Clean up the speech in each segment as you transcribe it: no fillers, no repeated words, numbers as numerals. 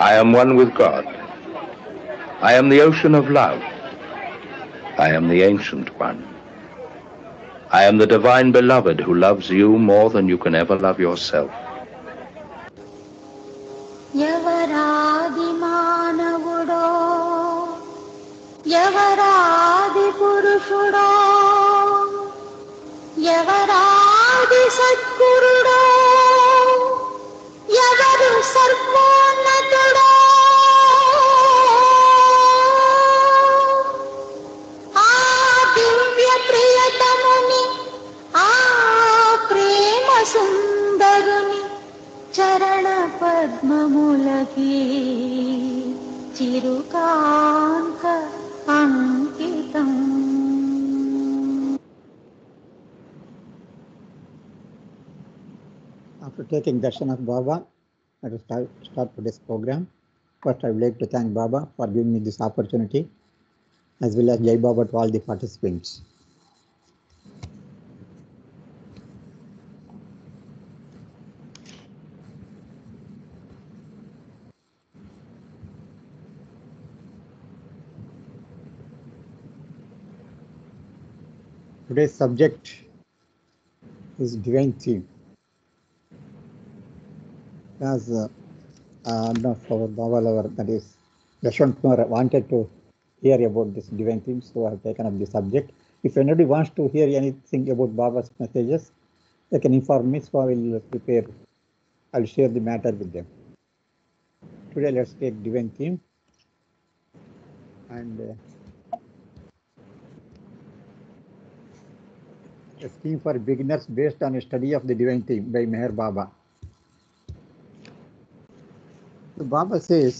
I am one with God. I am the ocean of love. I am the ancient one. I am the divine beloved who loves you more than you can ever love yourself. ఎవరాది మానవుడో ఎవరాది పురుషుడో ఎవరాది సద్గురుడో ఎవరు సర్వోన్నతుడో ఆ దివ్య ప్రియతముని ఆ ప్రేమ సుందరుని చరణ పద్మములకి చిరుకాంత అంకితం. After taking darshan of Baba, let us start today's program. First, I would like to thank Baba for giving me this opportunity, as well as Jai Baba to all the participants. Today's subject is divine theme. As our Baba lover, that is Yashwant Kumar, wanted to hear about this divine theme, so I have taken up the subject. If anybody wants to hear anything about Baba's messages, they can inform me, so I will prepare. I will share the matter with them. Today, let's take divine theme, and a scheme for beginners based on a study of the divine theme by Meher Baba. So Baba says,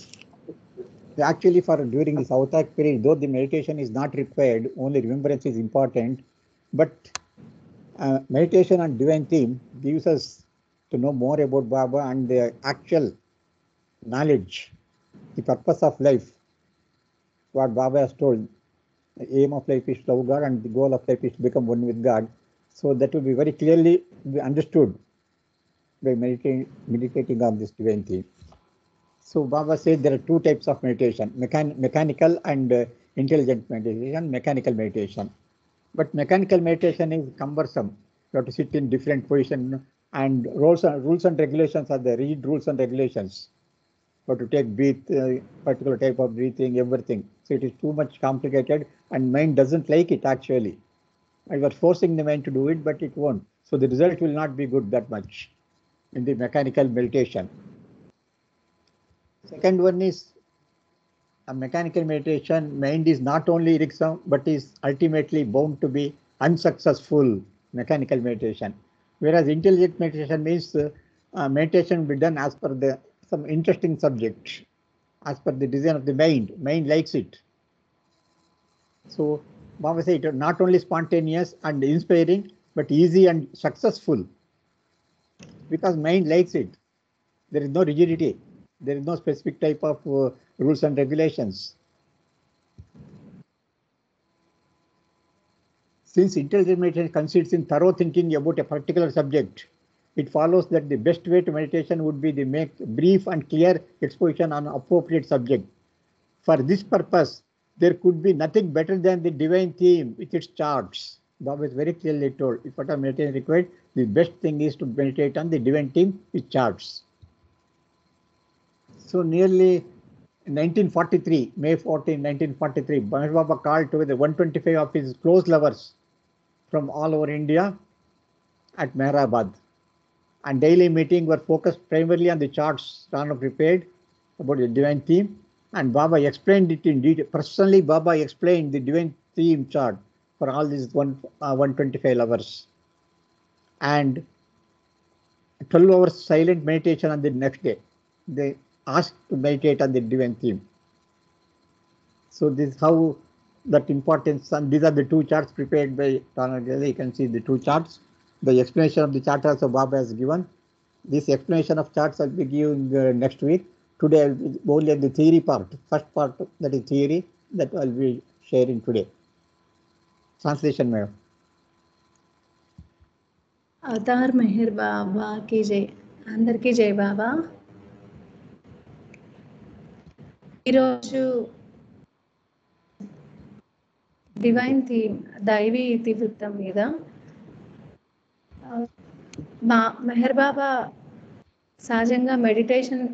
actually, for during this Avatar period, though the meditation is not required, only remembrance is important, but meditation on divine theme gives us to know more about Baba and the actual knowledge, the purpose of life, what Baba has told. The aim of life is to love God and the goal of life is to become one with God. So that will be very clearly understood by meditating on this divine theme. So Baba said there are two types of meditation, mechanical and intelligent meditation, mechanical meditation. But mechanical meditation is cumbersome. You have to sit in different positions, and rules and regulations are the rigid rules and regulations. You have to take particular type of breathing, everything. So it is too much complicated and mind doesn't like it actually. You are forcing the mind to do it, but it won't. So the result will not be good that much in the mechanical meditation. Second one is a mechanical meditation. Mind is not only irksome, but is ultimately bound to be unsuccessful mechanical meditation. Whereas intelligent meditation means meditation will be done as per some interesting subject, as per the design of the mind. Mind likes it. So Baba said it is not only spontaneous and inspiring, but easy and successful, because mind likes it. There is no rigidity. There is no specific type of rules and regulations. Since intelligent meditation consists in thorough thinking about a particular subject, it follows that the best way to meditation would be to make brief and clear exposition on appropriate subject. For this purpose, there could be nothing better than the divine theme with its charts. Baba is very clearly told, if what a meditation required, the best thing is to meditate on the divine theme with charts. So nearly 1943, May 14, 1943, Meher Baba called together 125 of his close lovers from all over India at Meherabad. And daily meeting were focused primarily on the charts Rana prepared about the divine theme. And Baba explained it in detail. Personally, Baba explained the divine theme chart for all these 125 lovers. And 12 hours silent meditation on the next day. They asked to meditate on the divine theme. So this is how that importance, and these are the two charts prepared by Rana. You can see the two charts. The explanation of the chart also Baba has given. This explanation of charts I'll be giving next week. Today I'll be only the theory part. First part, that is theory, that I'll be sharing today. Translation, madam. Avatar Meher బాబాకి జై. అందరికీ జై బాబా. ఈరోజు divine theme, దైవీ ఇతివృత్తం మీద మా మెహర్ బాబా సహజంగా మెడిటేషన్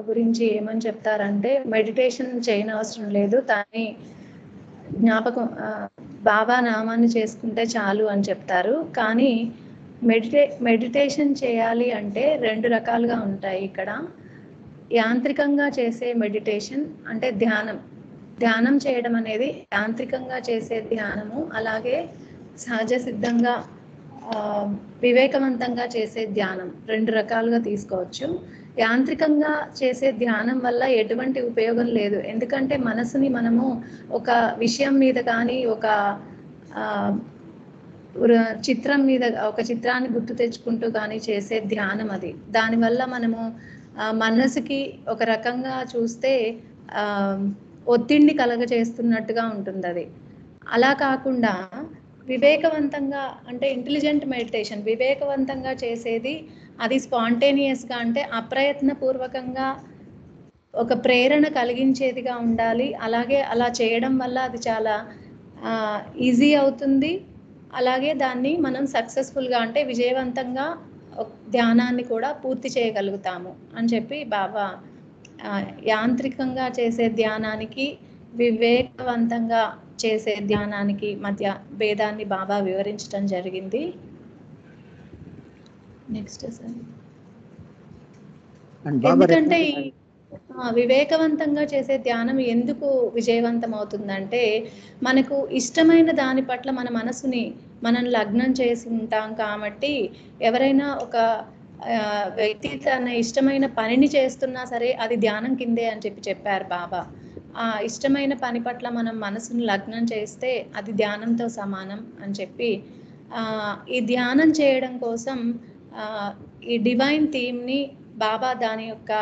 గురించి ఏమని చెప్తారంటే, మెడిటేషన్ చేయనవసరం లేదు, కానీ జ్ఞాపకం బాబా నామాన్ని చేసుకుంటే చాలు అని చెప్తారు. కానీ మెడిటేషన్ చేయాలి అంటే 2 రకాలుగా ఉంటాయి ఇక్కడ. యాంత్రికంగా చేసే మెడిటేషన్ అంటే ధ్యానం చేయడం అనేది యాంత్రికంగా చేసే ధ్యానము, అలాగే సహజ సిద్ధంగా వివేకవంతంగా చేసే ధ్యానం 2 రకాలుగా తీసుకోవచ్చు. యాంత్రికంగా చేసే ధ్యానం వల్ల ఎటువంటి ఉపయోగం లేదు. ఎందుకంటే మనసుని మనము ఒక విషయం మీద కానీ, ఒక చిత్రం మీద, ఒక చిత్రాన్ని గుర్తు తెచ్చుకుంటూ కానీ చేసే ధ్యానం అది. దానివల్ల మనము మనసుకి ఒక రకంగా చూస్తే ఒత్తిడిని కలగజేస్తున్నట్టుగా ఉంటుంది అది. అలా కాకుండా వివేకవంతంగా అంటే ఇంటెలిజెంట్ మెడిటేషన్, వివేకవంతంగా చేసేది అది స్పాంటేనియస్గా అంటే అప్రయత్నపూర్వకంగా ఒక ప్రేరణ కలిగించేదిగా ఉండాలి. అలాగే అలా చేయడం వల్ల అది చాలా ఈజీ అవుతుంది. అలాగే దాన్ని మనం సక్సెస్ఫుల్గా అంటే విజయవంతంగా ధ్యానాన్ని కూడా పూర్తి చేయగలుగుతాము అని చెప్పి బాబా యాంత్రికంగా చేసే ధ్యానానికి, వివేకవంతంగా చేసే ధ్యానానికి మధ్య భేదాన్ని బాబా వివరించడం జరిగింది. Next sir. ఎందుకంటే వివేకవంతంగా చేసే ధ్యానం ఎందుకు విజయవంతం అవుతుందంటే, మనకు ఇష్టమైన దాని పట్ల మన మనసుని మనం లగ్నం చేసి ఉంటాం కాబట్టి, ఎవరైనా ఒక వ్యక్తి తన ఇష్టమైన పనిని చేస్తున్నా సరే అది ధ్యానం కిందే అని చెప్పారు బాబా. ఆ ఇష్టమైన పని పట్ల మనం మనసుని లగ్నం చేస్తే అది ధ్యానంతో సమానం అని చెప్పి, ఈ ధ్యానం చేయడం కోసం ఈ డివైన్ థీమ్ని బాబా దాని యొక్క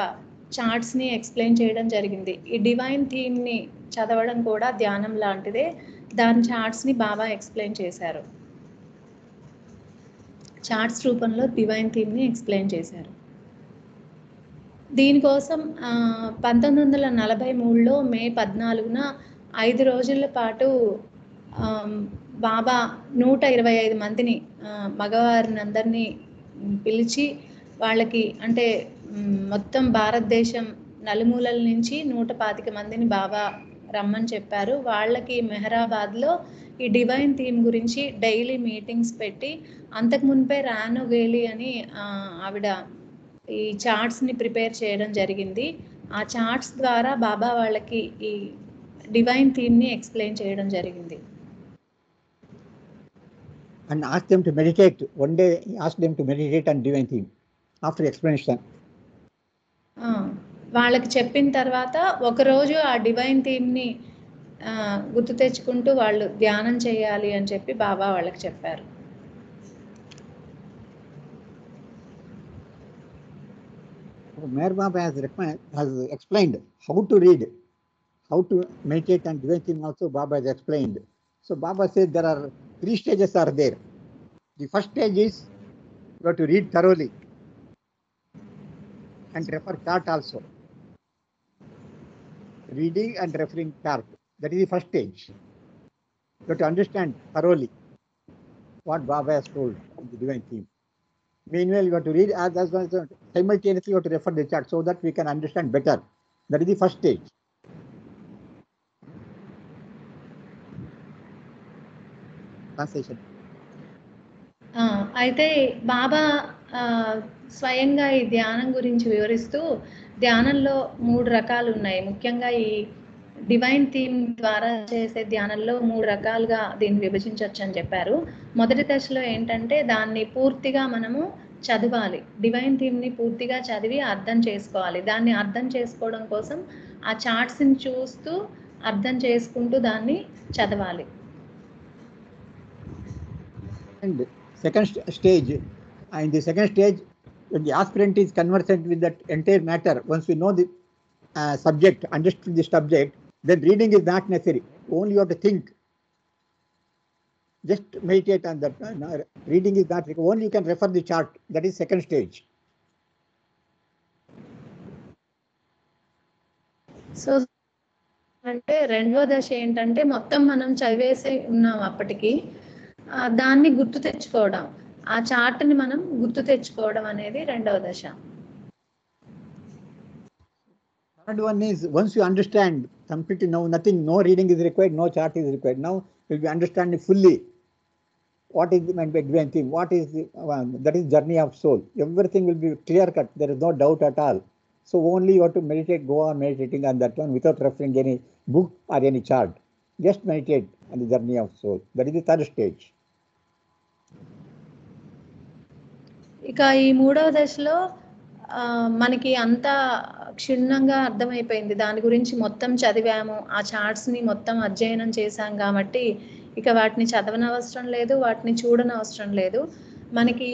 చార్ట్స్ని ఎక్స్ప్లెయిన్ చేయడం జరిగింది. ఈ డివైన్ థీమ్ని చదవడం కూడా ధ్యానం లాంటిదే. దాని చార్ట్స్ని బాబా ఎక్స్ప్లెయిన్ చేశారు. చార్ట్స్ రూపంలో డివైన్ థీమ్ని ఎక్స్ప్లెయిన్ చేశారు. దీనికోసం 1943లో మే 14న 5 రోజుల పాటు బాబా 125 మందిని మగవారిని అందరినీ పిలిచి, వాళ్ళకి అంటే మొత్తం భారతదేశం నలుమూలల నుంచి 125 మందిని బాబా రమ్మని చెప్పారు. వాళ్ళకి మెహరాబాద్లో ఈ డివైన్ థీమ్ గురించి డైలీ మీటింగ్స్ పెట్టి, అంతకుముందే రానో గేలి అని ఆవిడ ఈ చార్ట్స్ని ప్రిపేర్ చేయడం జరిగింది. ఆ చార్ట్స్ ద్వారా బాబా వాళ్ళకి ఈ డివైన్ థీమ్ని ఎక్స్ప్లెయిన్ చేయడం జరిగింది. And asked them to meditate. One day he asked them to meditate on divine theme after explanation. వాళ్ళకి చెప్పిన తర్వాత ఒకరోజు ఆ డివైన్ థీమ్ని గుర్తు తెచ్చుకుంటూ వాళ్ళు ధ్యానం చేయాలి అని చెప్పి బాబా వాళ్ళకి చెప్పారు. Meher Baba has explained how to read, how to meditate on divine theme also Baba has explained. So Baba says there are 3 stages are there. The first stage is you have to read thoroughly and refer chart also. Reading and referring chart, that is the first stage. You have to understand thoroughly what Baba has told in the divine theme. Meanwhile, you have to read as well as simultaneously you have to refer the chart so that we can understand better. That is the first stage. Translation. అయితే బాబా స్వయంగా ఈ ధ్యానం గురించి వివరిస్తూ, ధ్యానంలో 3 రకాలు ఉన్నాయి. ముఖ్యంగా ఈ డివైన్ థీమ్ ద్వారా చేసే ధ్యానంలో 3 రకాలుగా దీన్ని విభజించవచ్చు అని చెప్పారు. మొదటి దశలో ఏంటంటే దాన్ని పూర్తిగా మనము చదవాలి. డివైన్ థీమ్ని పూర్తిగా చదివి అర్థం చేసుకోవాలి. దాన్ని అర్థం చేసుకోవడం కోసం ఆ చార్ట్స్ని చూస్తూ అర్థం చేసుకుంటూ దాన్ని చదవాలి. And second stage, in the second stage, when the aspirant is conversant with that entire matter, once we know the subject, understood the subject, then reading is not necessary. Only you have to think. Just meditate on that. Reading is not required. Only you can refer the chart. That is second stage. So అంటే రెండవ దశ ఏంటంటే మొత్తం మనం చదివేసి ఉన్నాం అప్పటికి, దాన్ని గుర్తు తెచ్చుకోవడం, ఆ చార్ట్ని మనం గుర్తు తెచ్చుకోవడం అనేది రెండవ దశ. Third one is once you understand completely, now nothing, no reading is required, no chart is required. Now you'll be understanding fully what is meant by divine thing, what is the, that is journey of soul. Everything will be clear cut. There is no doubt at all. So only you have to meditate, go on meditating on that one without referring any book or any chart. Just meditate on the journey of soul. That is the third stage. ఇక ఈ మూడవ దశలో మనకి అంతా క్షుణ్ణంగా అర్థమైపోయింది, దాని గురించి మొత్తం చదివాము, ఆ చార్ట్స్ని మొత్తం అధ్యయనం చేశాం కాబట్టి ఇక వాటిని చదవనవసరం లేదు, వాటిని చూడనవసరం లేదు. మనకి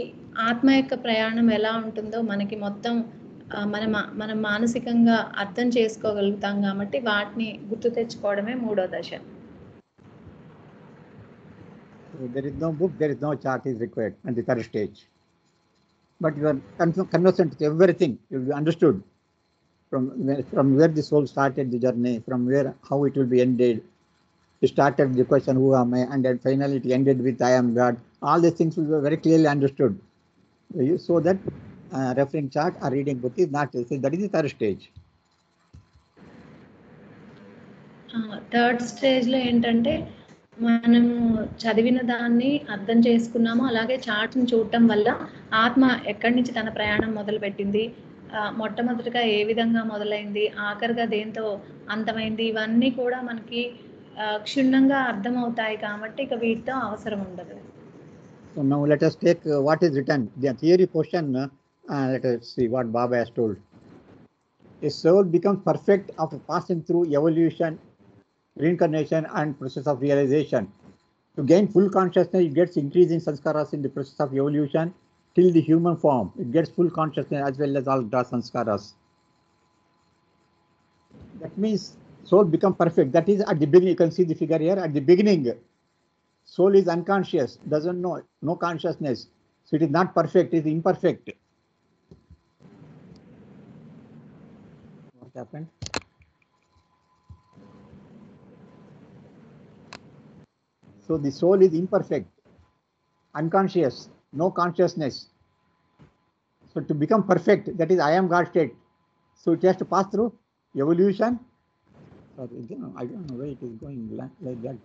ఆత్మ యొక్క ప్రయాణం ఎలా ఉంటుందో మనకి మొత్తం మనం మానసికంగా అర్థం చేసుకోగలుగుతాం కాబట్టి వాటిని గుర్తు తెచ్చుకోవడమే మూడో దశ. There is no book, there is no chart is required at the third stage. But you are conversant with everything. You will be understood from where the soul started the journey, from where, how it will be ended. It started with the question, who am I? And then finally it ended with I am God. All these things will be very clearly understood. So that referring chart or reading book is not necessary. That is the third stage. Third స్టేజ్లో ఏంటంటే మనము చదివిన దాన్ని అర్థం చేసుకున్నాము, అలాగే చార్ట్ని చూడటం వల్ల ఆత్మ ఎక్కడి నుంచి తన ప్రయాణం మొదలుపెట్టింది, మొట్టమొదటిగా ఏ విధంగా మొదలైంది, ఆఖరిగా దేంతో అంతమైంది, ఇవన్నీ కూడా మనకి క్షుణ్ణంగా అర్థమవుతాయి కాబట్టి ఇక వీటితో అవసరం ఉండదు. So now let us take what is written. The theory portion, let us see what Baba has told. A soul becomes perfect after passing through evolution, reincarnation and process of realization. To gain full consciousness, it gets increasing sanskaras in the process of evolution till the human form. It gets full consciousness as well as all the sanskaras. That means soul becomes perfect. That is at the beginning. You can see the figure here. At the beginning, soul is unconscious, doesn't know, no consciousness. So it is not perfect, it is imperfect. What happened? So the soul is imperfect, unconscious, no consciousness. So to become perfect, that is I am God state. So it has to pass through evolution. Sorry, I don't know why it is going like that.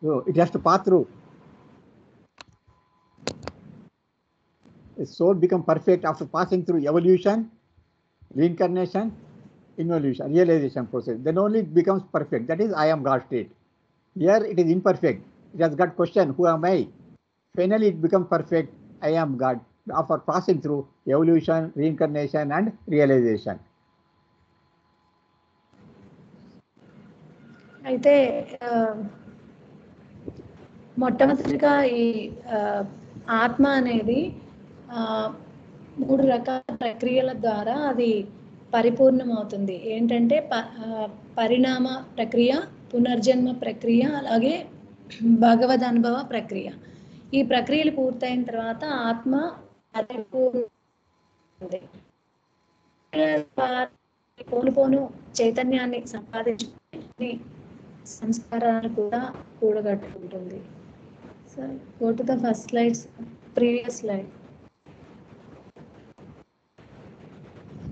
So it has to pass through. A soul becomes perfect after passing through evolution, reincarnation, involution, realization process. Then only it becomes perfect. That is I am God state. Here it is imperfect. It has got question, who am I? Finally it becomes perfect, I am God, after passing through evolution, reincarnation and realization. అయితే మొట్టమొదటిగా ఈ ఆత్మ అనేది 3 రకాల ప్రక్రియల ద్వారా అది పరిపూర్ణమవుతుంది. ఏంటంటే పరిణామ ప్రక్రియ, పునర్జన్మ ప్రక్రియ, అలాగే భగవద్ అనుభవ ప్రక్రియ. ఈ ప్రక్రియలు పూర్తయిన తర్వాత ఆత్మ పోను చైతన్యాన్ని సంపాదించుకుని సంస్కారాన్ని కూడా కూడగట్టుకుంటుంది. So go to the first slides, previous slide.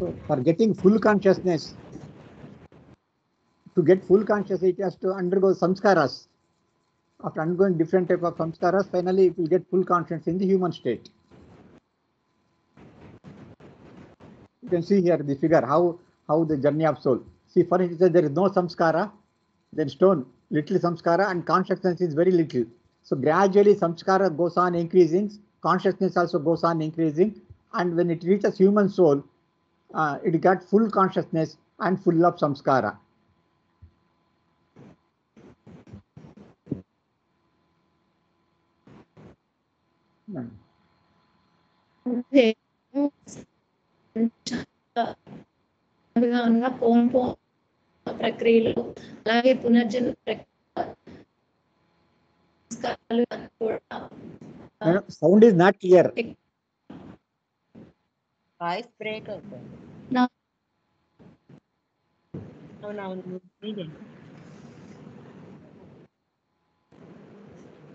So for getting full consciousness, to get full consciousness, it has to undergo samskaras. After undergoing different type of samskaras, finally it will get full consciousness in the human state. You can see here the figure, how the journey of soul. See, for instance, there is no samskara, then stone, little samskara, and consciousness is very little. So gradually samskara goes on increasing, consciousness also goes on increasing, and when it reaches human soul, it got full consciousness and full of samskara. ప్రక్రియలు, అలాగే పునర్జన్మ Sound is not clear. Voice break అవుతుంది.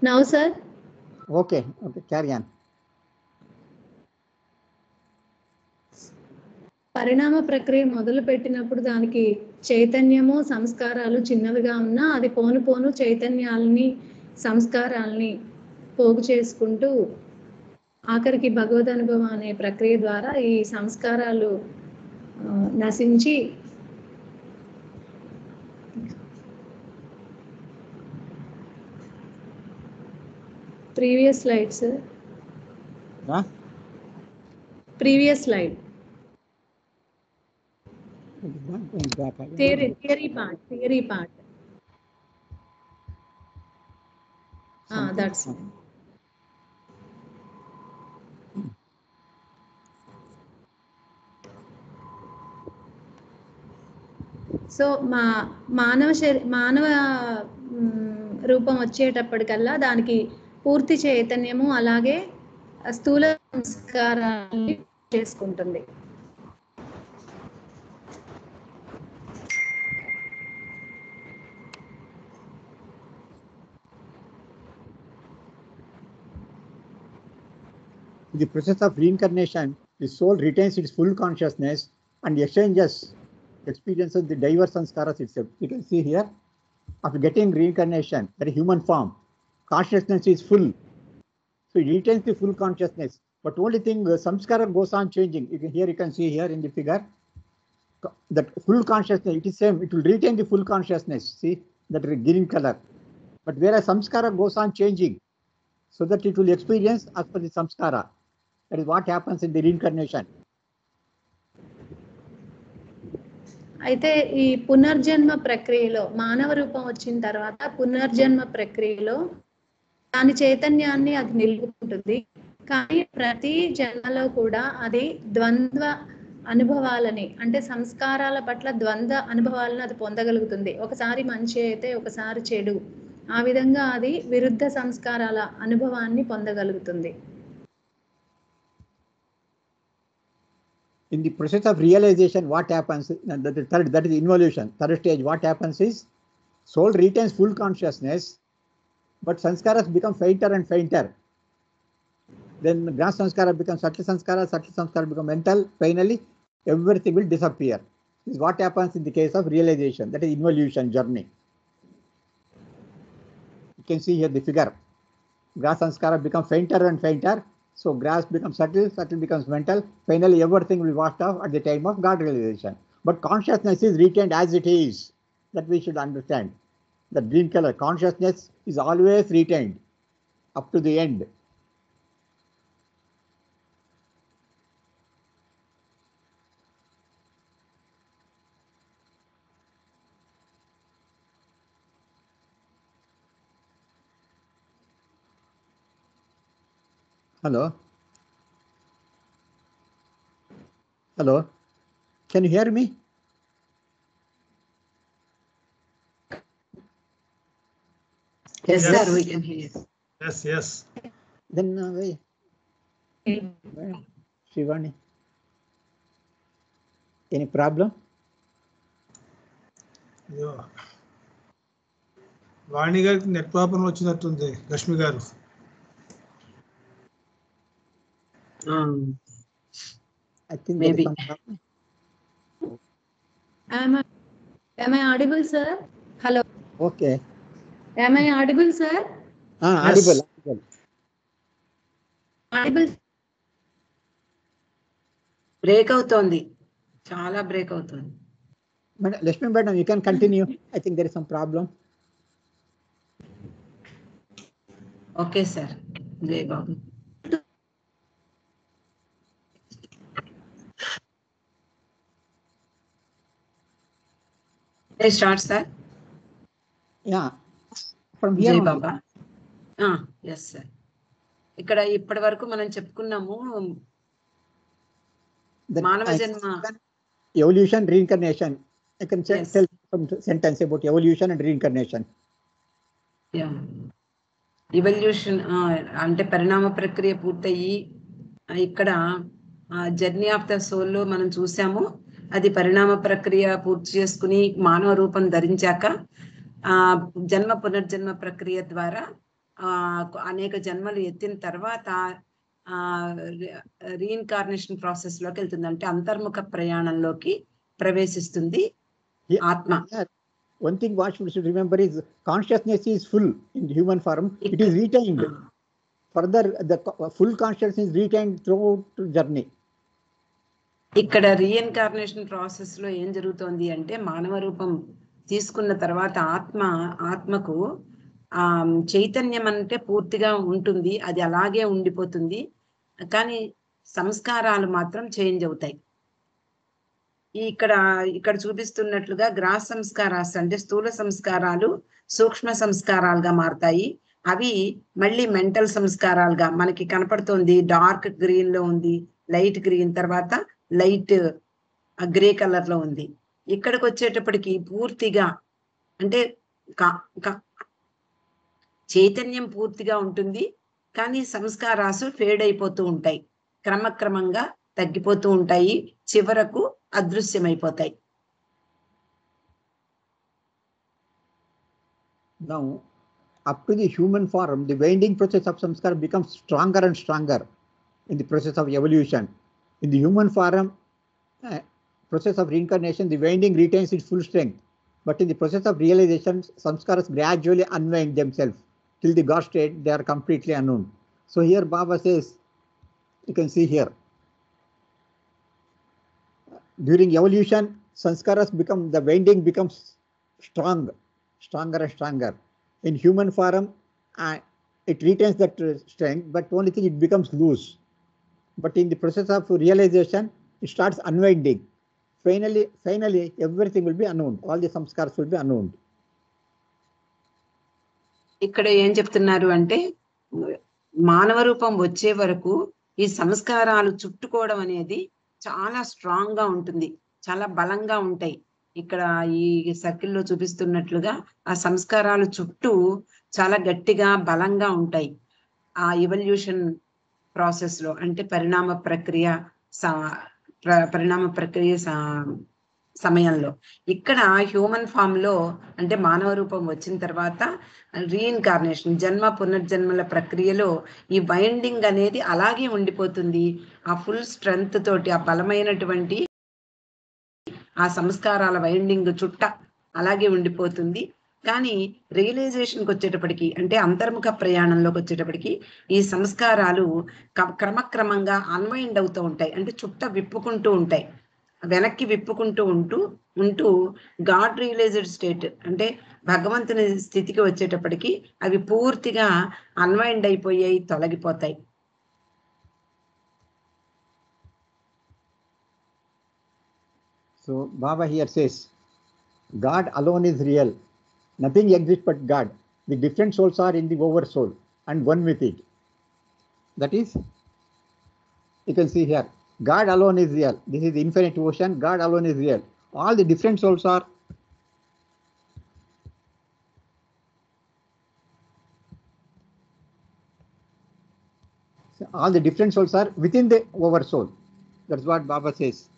Now sir. Okay okay, carry on. పరిణామ ప్రక్రియ మొదలు పెట్టినప్పుడు దానికి చైతన్యము సంస్కారాలు చిన్నవిగా ఉన్నా అది పోను పోను చైతన్యాలని సంస్కారాలని పోగు చేసుకుంటూ ఆఖరికి భగవద్ అనుభవం అనే ప్రక్రియ ద్వారా ఈ సంస్కారాలు నశించి previous slides previous slide theory part that's so మానవ రూపం వచ్చేటప్పటికల్లా దానికి పూర్తి చైతన్యము అలాగే స్థూల సంస్కారాన్ని చేసుకుంటుంది. In the process of reincarnation, the soul retains its full consciousness and exchanges experiences the diverse sanskaras itself. You can see here, after getting reincarnation, that human form, consciousness is full. So it retains the full consciousness. But only thing, samskara goes on changing. You can see here in the figure, that full consciousness, it is same, it will retain the full consciousness. See, that green color. But whereas samskara goes on changing, so that it will experience as per the samskara. That is what happens in the reincarnation. అయితే ఈ పునర్జన్మ ప్రక్రియలో మానవ రూపం వచ్చిన తర్వాత పునర్జన్మ ప్రక్రియలో దాని చైతన్యాన్ని అది నిలుపుకుంటుంది. కానీ ప్రతి జన్మలో కూడా అది ద్వంద్వ అనుభవాలని, అంటే సంస్కారాల పట్ల ద్వంద్వ అనుభవాలను అది పొందగలుగుతుంది. ఒకసారి మంచి అయితే ఒకసారి చెడు, ఆ విధంగా అది విరుద్ధ సంస్కారాల అనుభవాన్ని పొందగలుగుతుంది. In the process of realization, what happens, that is involution, third stage, what happens is, soul retains full consciousness, but sanskaras become fainter and fainter. Then gross sanskara becomes subtle sanskara become mental, finally everything will disappear. This is what happens in the case of realization, that is involution journey. You can see here the figure. Gross sanskara become fainter and fainter. So grass becomes subtle, subtle becomes mental. Finally, everything will wash off at the time of God realization. But consciousness is retained as it is. That we should understand. The green color consciousness is always retained up to the end. Hello. Hello. Can you hear me? Yes, sir, we can hear you. Yes. Then Shivani, any problem? వాణి గారికి net problem వచ్చినట్టుంది, లక్ష్మి గారు. I think maybe. Am I audible, sir? Hello. Okay. Am I audible, sir? Audible. Audible. Break అవుతోంది, చాలా break అవుతుంది. Lakshmi madam, you can continue. I think there is some problem. Okay, sir. Jai Babu. Start, sir. Yeah. From here. Jai Baba. Yes, sir. ఇక్కడ ఇప్పటి వరకు మనం చెప్పుకున్నాము మానవ జన్మ, evolution, reincarnation. I can tell some sentence about evolution and reincarnation. Yeah. Evolution అంటే పరిణామ ప్రక్రియ పూర్తయి ఇక్కడ జర్నీ ఆఫ్ ద సోల్ లో మనం చూసాము. అది పరిణామ ప్రక్రియ పూర్తి చేసుకుని మానవ రూపం ధరించాక జన్మ పునర్జన్మ ప్రక్రియ ద్వారా అనేక జన్మలు ఎత్తిన తర్వాత రీఇన్కార్నేషన్ ప్రాసెస్ లోకి వెళ్తుంది, అంటే అంతర్ముఖ ప్రయాణంలోకి ప్రవేశిస్తుంది ఆత్మ. One thing what we should remember is consciousness is full in human form. It is retained. Further, the full consciousness is retained throughout the journey. ఇక్కడ రీఇన్కార్నేషన్ ప్రాసెస్ లో ఏం జరుగుతోంది అంటే మానవ రూపం తీసుకున్న తర్వాత ఆత్మకు చైతన్యం అంటే పూర్తిగా ఉంటుంది, అది అలాగే ఉండిపోతుంది, కానీ సంస్కారాలు మాత్రం చేంజ్ అవుతాయి. ఇక్కడ చూపిస్తున్నట్లుగా గ్రాస్ సంస్కారాలు అంటే స్థూల సంస్కారాలు సూక్ష్మ సంస్కారాలుగా మారతాయి. అవి మళ్ళీ మెంటల్ సంస్కారాలుగా మనకి కనపడుతుంది. డార్క్ గ్రీన్ లో ఉంది, లైట్ గ్రీన్, తర్వాత లైట్ గ్రే కలర్ లో ఉంది. ఇక్కడికి వచ్చేటప్పటికి పూర్తిగా అంటే చైతన్యం పూర్తిగా ఉంటుంది, కానీ సంస్కారాలు ఫేడ్ అయిపోతూ ఉంటాయి, క్రమక్రమంగా తగ్గిపోతూ ఉంటాయి, చివరకు అదృశ్యమైపోతాయి. Now, up to the human form, the winding process of samskara becomes stronger and stronger in the process of evolution. In the human form, process of reincarnation, the winding retains its full strength. But in the process of realization, samskaras gradually unwind themselves. Till the God state, they are completely unknown. So here Baba says, you can see here, during evolution, sanskaras the winding becomes stronger and stronger. In human form, it retains that strength, but only thing it becomes loose. But in the process of realization, it starts unwinding. Finally, everything will be unknown. All the samskaras will be unknown. ఇక్కడ ఏం చెప్తున్నారు అంటే మానవ రూపం వచ్చే వరకు ఈ సంస్కారాలు చుట్టుకోవడం అనేది చాలా స్ట్రాంగ్ గా ఉంటుంది, చాలా బలంగా ఉంటాయి. ఇక్కడ ఈ సర్కిల్లో చూపిస్తున్నట్లుగా ఆ సంస్కారాలు చుట్టూ చాలా గట్టిగా బలంగా ఉంటాయి. ఆ ఎవల్యూషన్ ప్రాసెస్ లో అంటే పరిణామ ప్రక్రియ సమయంలో ఇక్కడ హ్యూమన్ ఫామ్ లో అంటే మానవ రూపం వచ్చిన తర్వాత రీఇన్కార్నేషన్ జన్మ పునర్జన్మల ప్రక్రియలో ఈ వైండింగ్ అనేది అలాగే ఉండిపోతుంది. ఆ ఫుల్ స్ట్రెంగ్త్ తోటి ఆ బలమైనటువంటి ఆ సంస్కారాల వైండింగ్ చుట్ట అలాగే ఉండిపోతుంది. కానీ రియలైజేషన్కి వచ్చేటప్పటికి అంటే అంతర్ముఖ ప్రయాణంలోకి వచ్చేటప్పటికి ఈ సంస్కారాలు క్రమక్రమంగా అన్వైండ్ అవుతూ ఉంటాయి, అంటే చుట్ట విప్పుకుంటూ ఉంటాయి, వెనక్కి విప్పుకుంటూ ఉంటూ గాడ్ రియలైజ్డ్ స్టేట్ అంటే భగవంతుని స్థితికి వచ్చేటప్పటికి అవి పూర్తిగా అన్వైండ్ అయిపోయాయి, తొలగిపోతాయి. So Baba here says, God alone is real. Nothing exists but God. The different souls are in the oversoul and one with it. That is, you can see here, God alone is real. This is the infinite ocean. God alone is real. All the different souls are within the oversoul. That's what Baba says.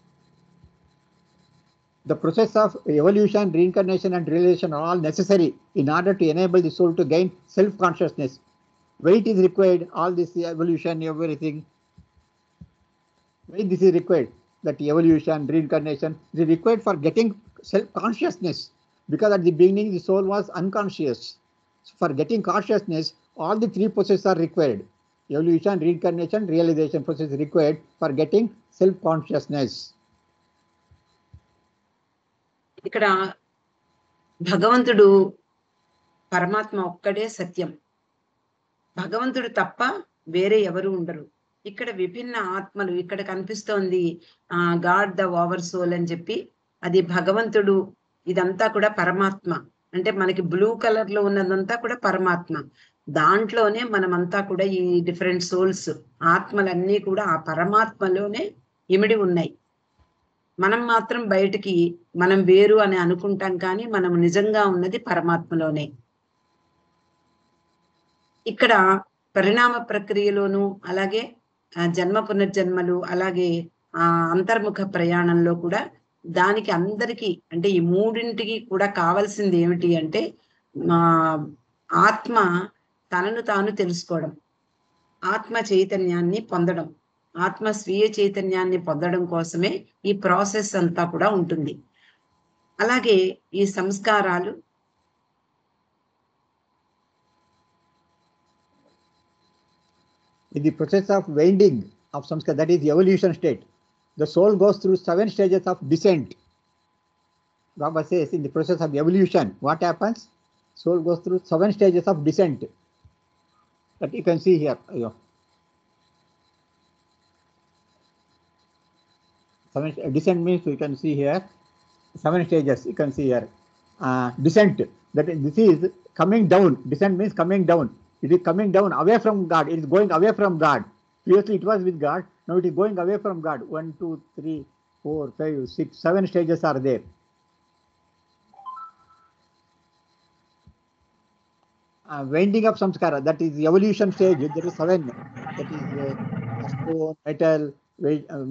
The process of evolution, reincarnation and realization are all necessary in order to enable the soul to gain self-consciousness. Why it is required, all this evolution, everything. Why this is required? That evolution, reincarnation is required for getting self-consciousness. Because at the beginning the soul was unconscious. So for getting consciousness, all the three processes are required. Evolution, reincarnation, realization process is required for getting self-consciousness. ఇక్కడ భగవంతుడు పరమాత్మ ఒక్కడే సత్యం, భగవంతుడు తప్ప వేరే ఎవరు ఉండరు. ఇక్కడ విభిన్న ఆత్మలు ఇక్కడ కనిపిస్తోంది గాడ్ ద ఓవర్ సోల్ అని చెప్పి, అది భగవంతుడు, ఇదంతా కూడా పరమాత్మ. అంటే మనకి బ్లూ కలర్ లో ఉన్నదంతా కూడా పరమాత్మ, దాంట్లోనే మనమంతా కూడా ఈ డిఫరెంట్ సోల్స్ ఆత్మలన్నీ కూడా ఆ పరమాత్మలోనే ఇమిడి ఉన్నాయి. మనం మాత్రం బయటికి మనం వేరు అని అనుకుంటాం, కానీ మనం నిజంగా ఉన్నది పరమాత్మలోనే. ఇక్కడ పరిణామ ప్రక్రియలోను అలాగే జన్మ పునర్జన్మలు అలాగే అంతర్ముఖ ప్రయాణంలో కూడా దానికి అందరికీ అంటే ఈ మూడింటికి కూడా కావాల్సింది ఏమిటి అంటే ఆత్మ తనను తాను తెలుసుకోవడం, ఆత్మ చైతన్యాన్ని పొందడం, ఆత్మ స్వీయ చైతన్యాన్ని పొందడం కోసమే ఈ ప్రాసెస్ అంతా కూడా ఉంటుంది. అలాగే ఈ సంస్కారాలు in the process of winding of samskara, that is the evolution state, the soul goes through 7 stages of descent. Baba says in the process of evolution, what happens? Soul goes through 7 stages of descent. That you can see here. Descent means you can see here 7 stages. You can see here descent. That is, this is coming down. Descent means coming down. It is coming down away from God. It is going away from God. Previously it was with God. Now it is going away from God. 1, 2, 3, 4, 5, 6, 7 stages are there. Winding up samskara, that is the evolution stage. There is 7. That is stone,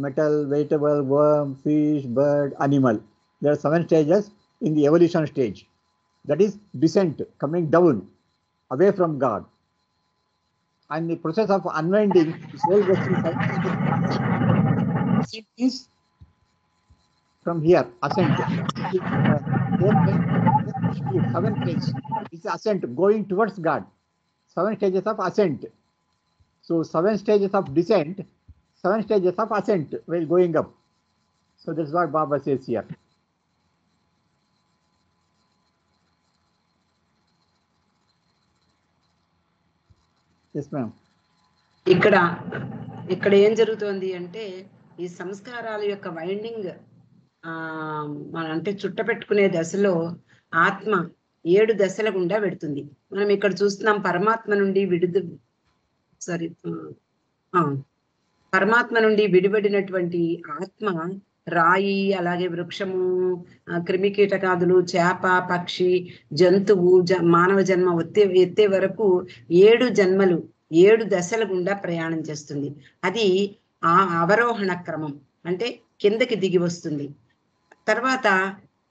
metal, vegetable, worm, fish, bird, animal. There are 7 stages in the evolution stage. That is descent, coming down away from God. And the process of unwinding, the soul goes through 7 stages. Descent is from here, ascent. 7 places. It's ascent, going towards God. 7 stages of ascent. So 7 stages of descent, 7 stages of ascent while going up. So that's what Baba says here. Yes, ma'am. ఇక్కడ ఏం జరుగుతోంది అంటే ఈ సంస్కారాల యొక్క winding మన అంటే చుట్టపెట్టుకునే దశలో ఆత్మ 7 దశల గుండా పెడుతుంది. మనం ఇక్కడ చూస్తున్నాం పరమాత్మ నుండి విడిపడినటువంటి ఆత్మ రాయి, అలాగే వృక్షము, క్రిమికీటకాదులు, చేప, పక్షి, జంతువు, మానవ జన్మ ఎత్తే వరకు 7 జన్మలు 7 దశల గుండా ప్రయాణం చేస్తుంది. అది ఆ అవరోహణ క్రమం, అంటే కిందకి దిగి వస్తుంది. తర్వాత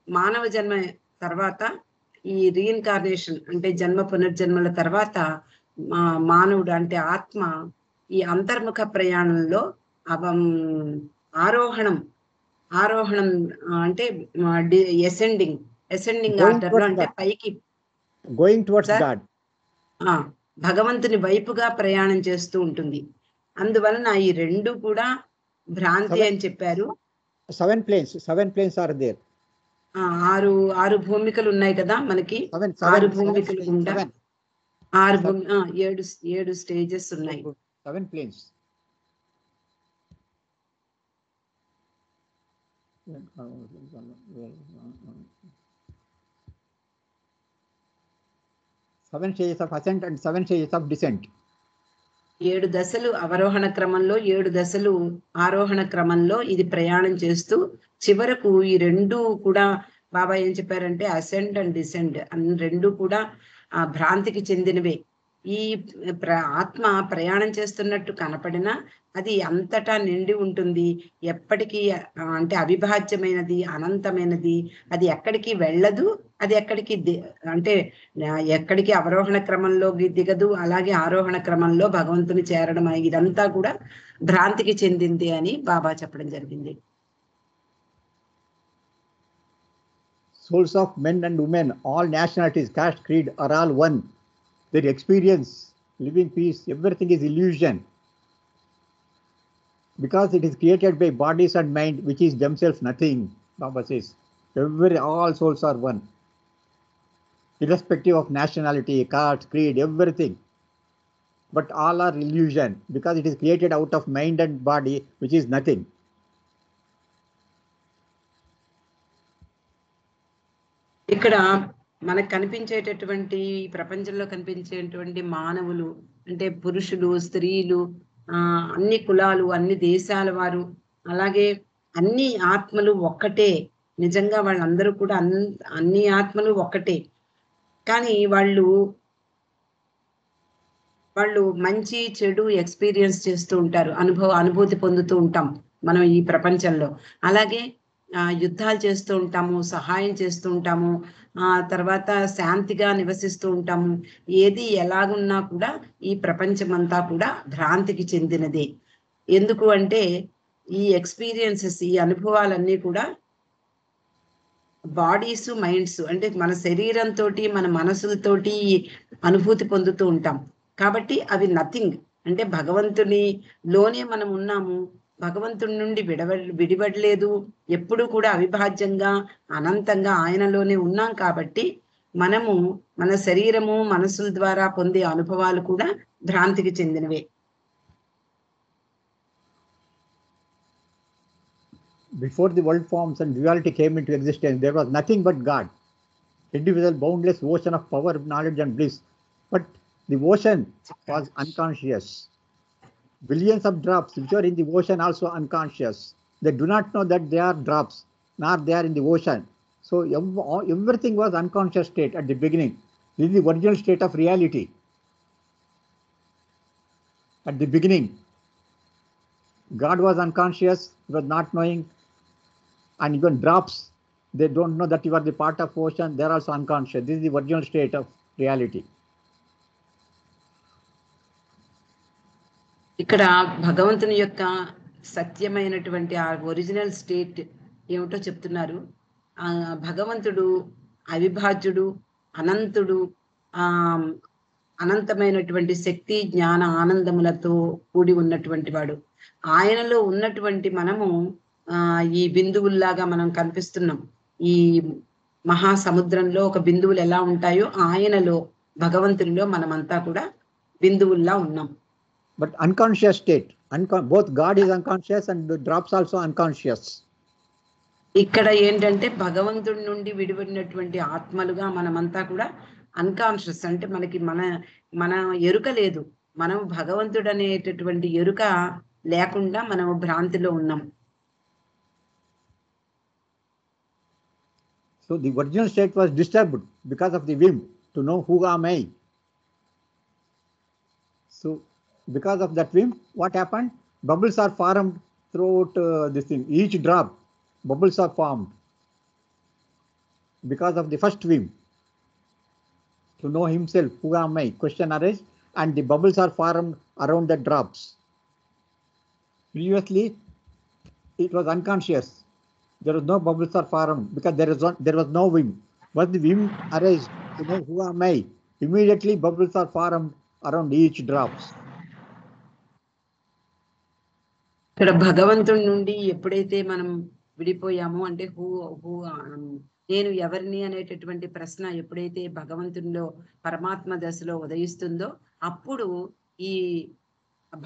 మానవ జన్మ తర్వాత ఈ రీఇన్కార్నేషన్ అంటే జన్మ పునర్జన్మల తర్వాత మానవుడు అంటే ఆత్మ ఈ అంతర్ముఖ ప్రయాణంలో ఆరోహణం అంటే అసెండింగ్ ఆర్డర్ అంటే పైకి గోయింగ్ టువర్డ్స్ గాడ్, భగవంతుని వైపుగా ప్రయాణం చేస్తూ ఉంటుంది. అందువలన ఈ 2 కూడా భ్రాంతి అని చెప్పారు. 7 planes are there. 6 భూమికలు ఉన్నాయి కదా మనకి. 6 భూమికలు గుండా 7 స్టేజెస్ ఉన్నాయి. 7 planes. Seven stages of ascent and 7 stages of descent. 7 దశలు అవరోహణ క్రమంలో, 7 దశలు ఆరోహణ క్రమంలో ఇది ప్రయాణం చేస్తూ చివరకు ఈ 2 కూడా బాబా ఏం చెప్పారంటే అసెంట్ అండ్ డిసెంట్ అన్ని 2 కూడా భ్రాంతికి చెందినవే. ఈ ఆత్మ ప్రయాణం చేస్తున్నట్టు కనపడినా అది అంతటా నిండి ఉంటుంది. ఎప్పటికీ అంటే అవిభాజ్యమైనది, అనంతమైనది. అది ఎక్కడికి వెళ్ళదు, అది ఎక్కడికి అవరోహణ క్రమంలో దిగదు, అలాగే ఆరోహణ క్రమంలో భగవంతుని చేరడం అనేది ఇదంతా కూడా భ్రాంతికి చెందింది అని బాబా చెప్పడం జరిగింది. Souls of men and women, all nationalities, caste, creed are all one. Their experience, living peace, everything is illusion. Because it is created by bodies and mind, which is themselves nothing. Baba says, all souls are one, irrespective of nationality, caste, creed, everything. But all are illusion, because it is created out of mind and body, which is nothing. ఇక్కడ మనకు కనిపించేటటువంటి ప్రపంచంలో కనిపించేటువంటి మానవులు అంటే పురుషులు, స్త్రీలు, అన్ని కులాలు, అన్ని దేశాల వారు, అలాగే అన్ని ఆత్మలు ఒక్కటే. నిజంగా వాళ్ళందరూ కూడా అన్ని ఆత్మలు ఒక్కటే. కానీ వాళ్ళు మంచి చెడు ఎక్స్పీరియన్స్ చేస్తూ ఉంటారు, అనుభూతి పొందుతూ ఉంటాం మనం ఈ ప్రపంచంలో. అలాగే యుద్ధాలు చేస్తూ ఉంటాము, సహాయం చేస్తూ ఉంటాము, తర్వాత శాంతిగా నివసిస్తూ ఉంటాము. ఏది ఎలాగున్నా కూడా ఈ ప్రపంచమంతా కూడా భ్రాంతికి చెందినదే. ఎందుకు అంటే ఈ ఎక్స్పీరియన్సెస్, ఈ అనుభవాలన్నీ కూడా బాడీస్, మైండ్స్ అంటే మన శరీరంతో మన మనసులతోటి అనుభూతి పొందుతూ ఉంటాం. కాబట్టి అవి నథింగ్. అంటే భగవంతునిలోనే మనం ఉన్నాము, భగవంతుడి నుండి విడిపడలేదు, ఎప్పుడు కూడా అవిభాజ్యంగా అనంతంగా ఆయనలోనే ఉన్నాం. కాబట్టి మనము మన శరీరము మనసుల ద్వారా పొందే అనుభవాలు కూడా భ్రాంతికి చెందినవే. Before the world forms and duality came into existence, there was nothing but God, indivisible, boundless ocean of power, knowledge, and bliss. But the ocean was unconscious. Billions of drops which are in the ocean also unconscious. They do not know that they are drops, nor they are in the ocean. So everything was unconscious state at the beginning. This is the original state of reality. At the beginning, God was unconscious, he was not knowing, and even drops, they don't know that you are the part of ocean, they are also unconscious. This is the original state of reality. ఇక్కడ భగవంతుని యొక్క సత్యమైనటువంటి ఆ original state ఏమిటో చెప్తున్నారు. భగవంతుడు అవిభాజ్యుడు, అనంతుడు, అనంతమైనటువంటి శక్తి, జ్ఞాన, ఆనందములతో కూడి ఉన్నటువంటి వాడు. ఆయనలో ఉన్నటువంటి మనము ఈ బిందువుల్లాగా మనం కనిపిస్తున్నాం. ఈ మహాసముద్రంలో ఒక బిందువులు ఎలా ఉంటాయో ఆయనలో, భగవంతునిలో మనమంతా కూడా బిందువుల్లా ఉన్నాం. But unconscious state, both God is unconscious and the drops also unconscious. ఇక్కడ ఏంటంటే భగవంతుడి నుండి విడిపడినటువంటి ఆత్మలుగా మనమంతా కూడా అన్కాన్షియస్. అంటే మనకి మన ఎరుక లేదు, మనం భగవంతుడు అనేటటువంటి ఎరుక లేకుండా మనం భ్రాంతిలో ఉన్నాం. So the original state was disturbed because of the whim to know who am I. So because of that whim, what happened? Bubbles are formed throughout this thing. Each drop, bubbles are formed because of the first whim to know himself, who am I? Question arises, and the bubbles are formed around the drops. Previously, it was unconscious. There was no bubbles are formed because there was no whim. Once the whim arises to know who am I, immediately bubbles are formed around each drops. ఇక్కడ భగవంతుడి నుండి ఎప్పుడైతే మనం విడిపోయామో, అంటే నేను ఎవరిని అనేటటువంటి ప్రశ్న ఎప్పుడైతే భగవంతునిలో పరమాత్మ దశలో ఉదయిస్తుందో అప్పుడు ఈ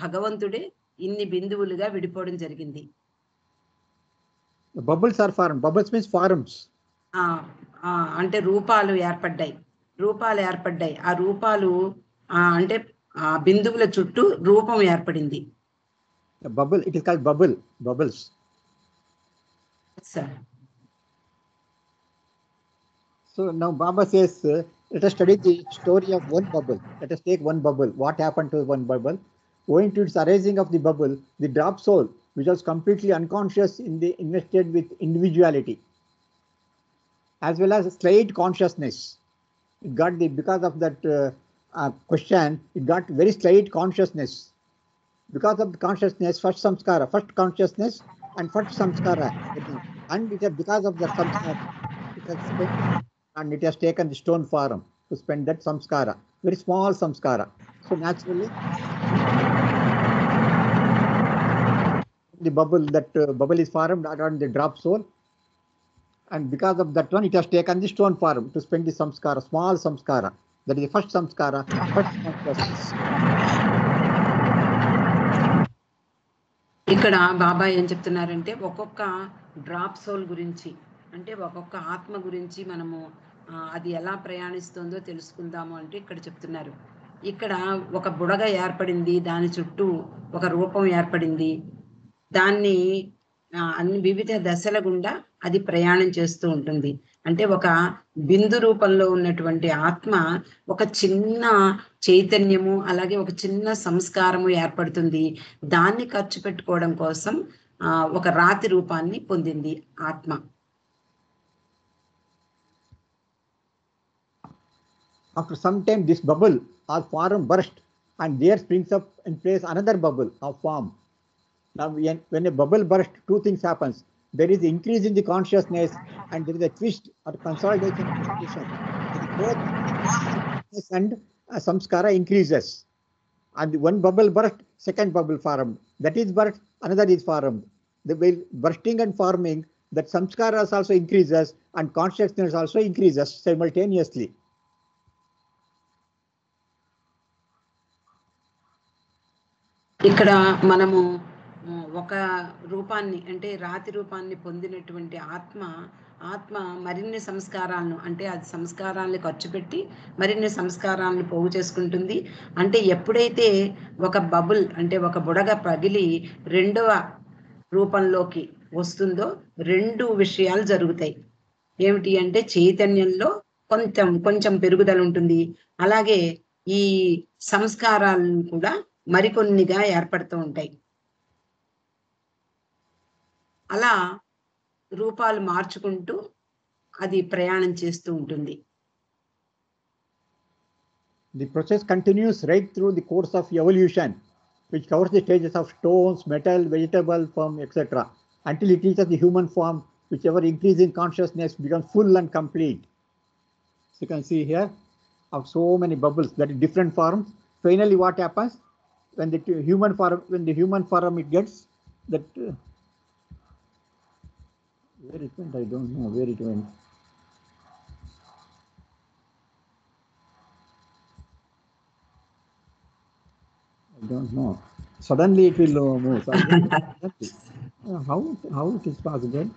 భగవంతుడే ఇన్ని బిందువులుగా విడిపోవడం జరిగింది. Bubbles are formed. Bubbles means forms. అంటే రూపాలు ఏర్పడ్డాయి. ఆ రూపాలు అంటే ఆ బిందువుల చుట్టూ రూపం ఏర్పడింది. Bubble, it is called bubbles. Sir. So now Baba says, let us study the story of one bubble. Let us take one bubble. What happened to one bubble? Owing to its arising of the bubble, the drop soul, which was completely unconscious, invested with individuality, as well as slight consciousness. It got because of that question, it got very slight consciousness. Because of the consciousness, first consciousness and first samskara. And it has, because of the samskara, it has spent, and it has taken the stone form to spend that samskara, very small samskara. So naturally, the bubble is formed around the drop soul, and because of that one, it has taken the stone form to spend the samskara, small samskara. That is the first samskara, first consciousness. ఇక్కడ బాబా ఏం చెప్తున్నారంటే ఒక్కొక్క drop soul గురించి, అంటే ఒక్కొక్క ఆత్మ గురించి మనము అది ఎలా ప్రయాణిస్తుందో తెలుసుకుందాము అంటే ఇక్కడ చెప్తున్నారు. ఇక్కడ ఒక బుడగ ఏర్పడింది, దాని చుట్టూ ఒక రూపం ఏర్పడింది, దాన్ని అన్ని వివిధ దశల గుండా అది ప్రయాణం చేస్తూ ఉంటుంది. అంటే ఒక బిందు రూపంలో ఉన్నటువంటి ఆత్మ ఒక చిన్న చైతన్యము, అలాగే ఒక చిన్న సంస్కారము ఏర్పడుతుంది. దాన్ని ఖర్చు పెట్టుకోవడం కోసం ఒక రాతి రూపాన్ని పొందింది ఆత్మ. After some time, this bubble or form burst, and there springs up in place another bubble of form. Now, when a bubble bursts, two things happens. There is increase in the consciousness, and there is a twist or consolidation of consciousness. Both and samskara increases. And one bubble burst, second bubble formed. That is burst, another is formed. The bursting and forming, that samskaras also increases and consciousness also increases simultaneously. ఇక్కడ మనము ఒక రూపాన్ని అంటే రాతి రూపాన్ని పొందినటువంటి ఆత్మ మరిన్ని సంస్కారాలను అంటే అది సంస్కారాలను ఖర్చు పెట్టి మరిన్ని సంస్కారాలను పోగు చేసుకుంటుంది. అంటే ఎప్పుడైతే ఒక బబుల్ అంటే ఒక బుడగ పగిలి రెండవ రూపంలోకి వస్తుందో రెండు విషయాలు జరుగుతాయి. ఏమిటి అంటే చైతన్యంలో కొంచెం పెరుగుదల ఉంటుంది. అలాగే ఈ సంస్కారాలను కూడా మరికొన్నిగా ఏర్పడుతూ ఉంటాయి. అలా రూపాలు మార్చుకుంటూ అది ప్రయాణం చేస్తూ ఉంటుంది. The process continues right through the course of evolution, which covers the stages of stones, metal, vegetable form, etc., until it reaches the human form, which ever increasing consciousness becomes full and complete. So you can see here of so many bubbles that is different forms. Finally, what happens when the human form it gets that where it went, I don't know where it went. I don't know. Suddenly it will move. How it is possible?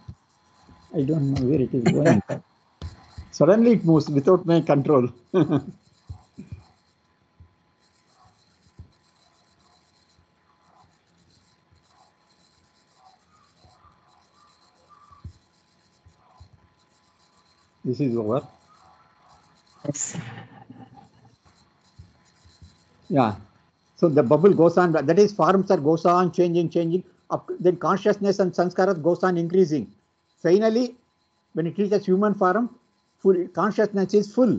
I don't know where it is going. Suddenly it moves without my control. This is over. Yes. Yeah. So the bubble goes on, that is forms are goes on changing, then consciousness and sanskaras goes on increasing. Finally, when it reaches human form, full consciousness is full.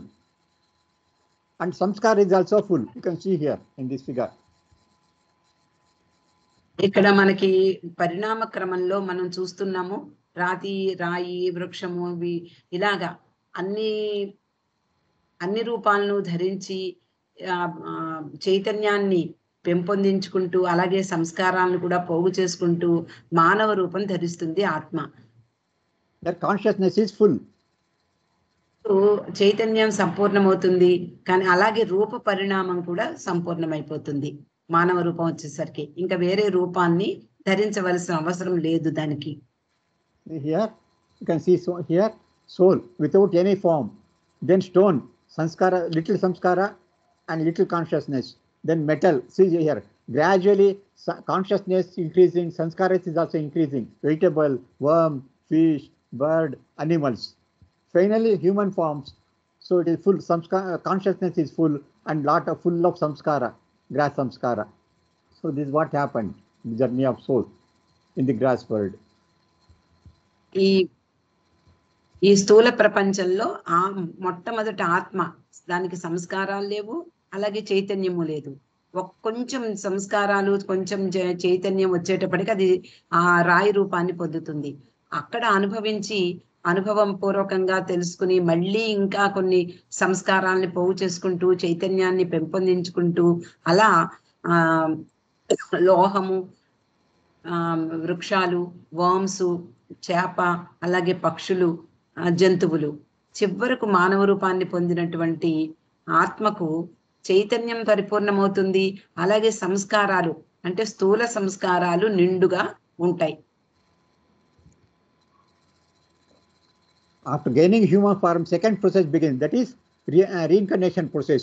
And samskara is also full. You can see here in this figure. ఇక్కడ మనకి పరిణామ క్రమంలో మనం చూస్తున్నాము రాయి వృక్షము ఇలాగా అన్ని రూపాలను ధరించి చైతన్యాన్ని పెంపొందించుకుంటూ అలాగే సంస్కారాలను కూడా పోగు చేసుకుంటూ మానవ రూపం ధరిస్తుంది ఆత్మ. That consciousness is full. చైతన్యం సంపూర్ణమవుతుంది, కానీ అలాగే రూప పరిణామం కూడా సంపూర్ణమైపోతుంది. మానవ రూపం వచ్చేసరికి ఇంకా వేరే రూపాన్ని ధరించవలసిన అవసరం లేదు దానికి. Here you can see here soul without any form, then stone, sanskara, little samskara and little consciousness, then metal. See here, gradually consciousness increasing, sanskara is also increasing, vegetable, worm, fish, bird, animals. Finally human forms, so it is full, consciousness is full and lot of full of samskara, grass samskara. So this is what happened, the journey of soul in the grass world. ఈ స్థూల ప్రపంచంలో మొట్టమొదటి ఆత్మ, దానికి సంస్కారాలు లేవు, అలాగే చైతన్యము లేదు. కొంచెం సంస్కారాలు కొంచెం చైతన్యం వచ్చేటప్పటికి అది ఆ రాయి రూపాన్ని పొందుతుంది. అక్కడ అనుభవం పూర్వకంగా తెలుసుకుని మళ్ళీ ఇంకా కొన్ని సంస్కారాలని పోగు చేసుకుంటూ చైతన్యాన్ని పెంపొందించుకుంటూ అలా లోహము, వృక్షాలు, వర్మ్స్, చేప, అలాగే పక్షులు, జంతువులు, చివరకు మానవ రూపాన్ని పొందినటువంటి ఆత్మకు చైతన్యం పరిపూర్ణమవుతుంది. అలాగే సంస్కారాలు అంటే స్థూల సంస్కారాలు నిండుగా ఉంటాయి. After gaining human form, second process begins, that is reincarnation process.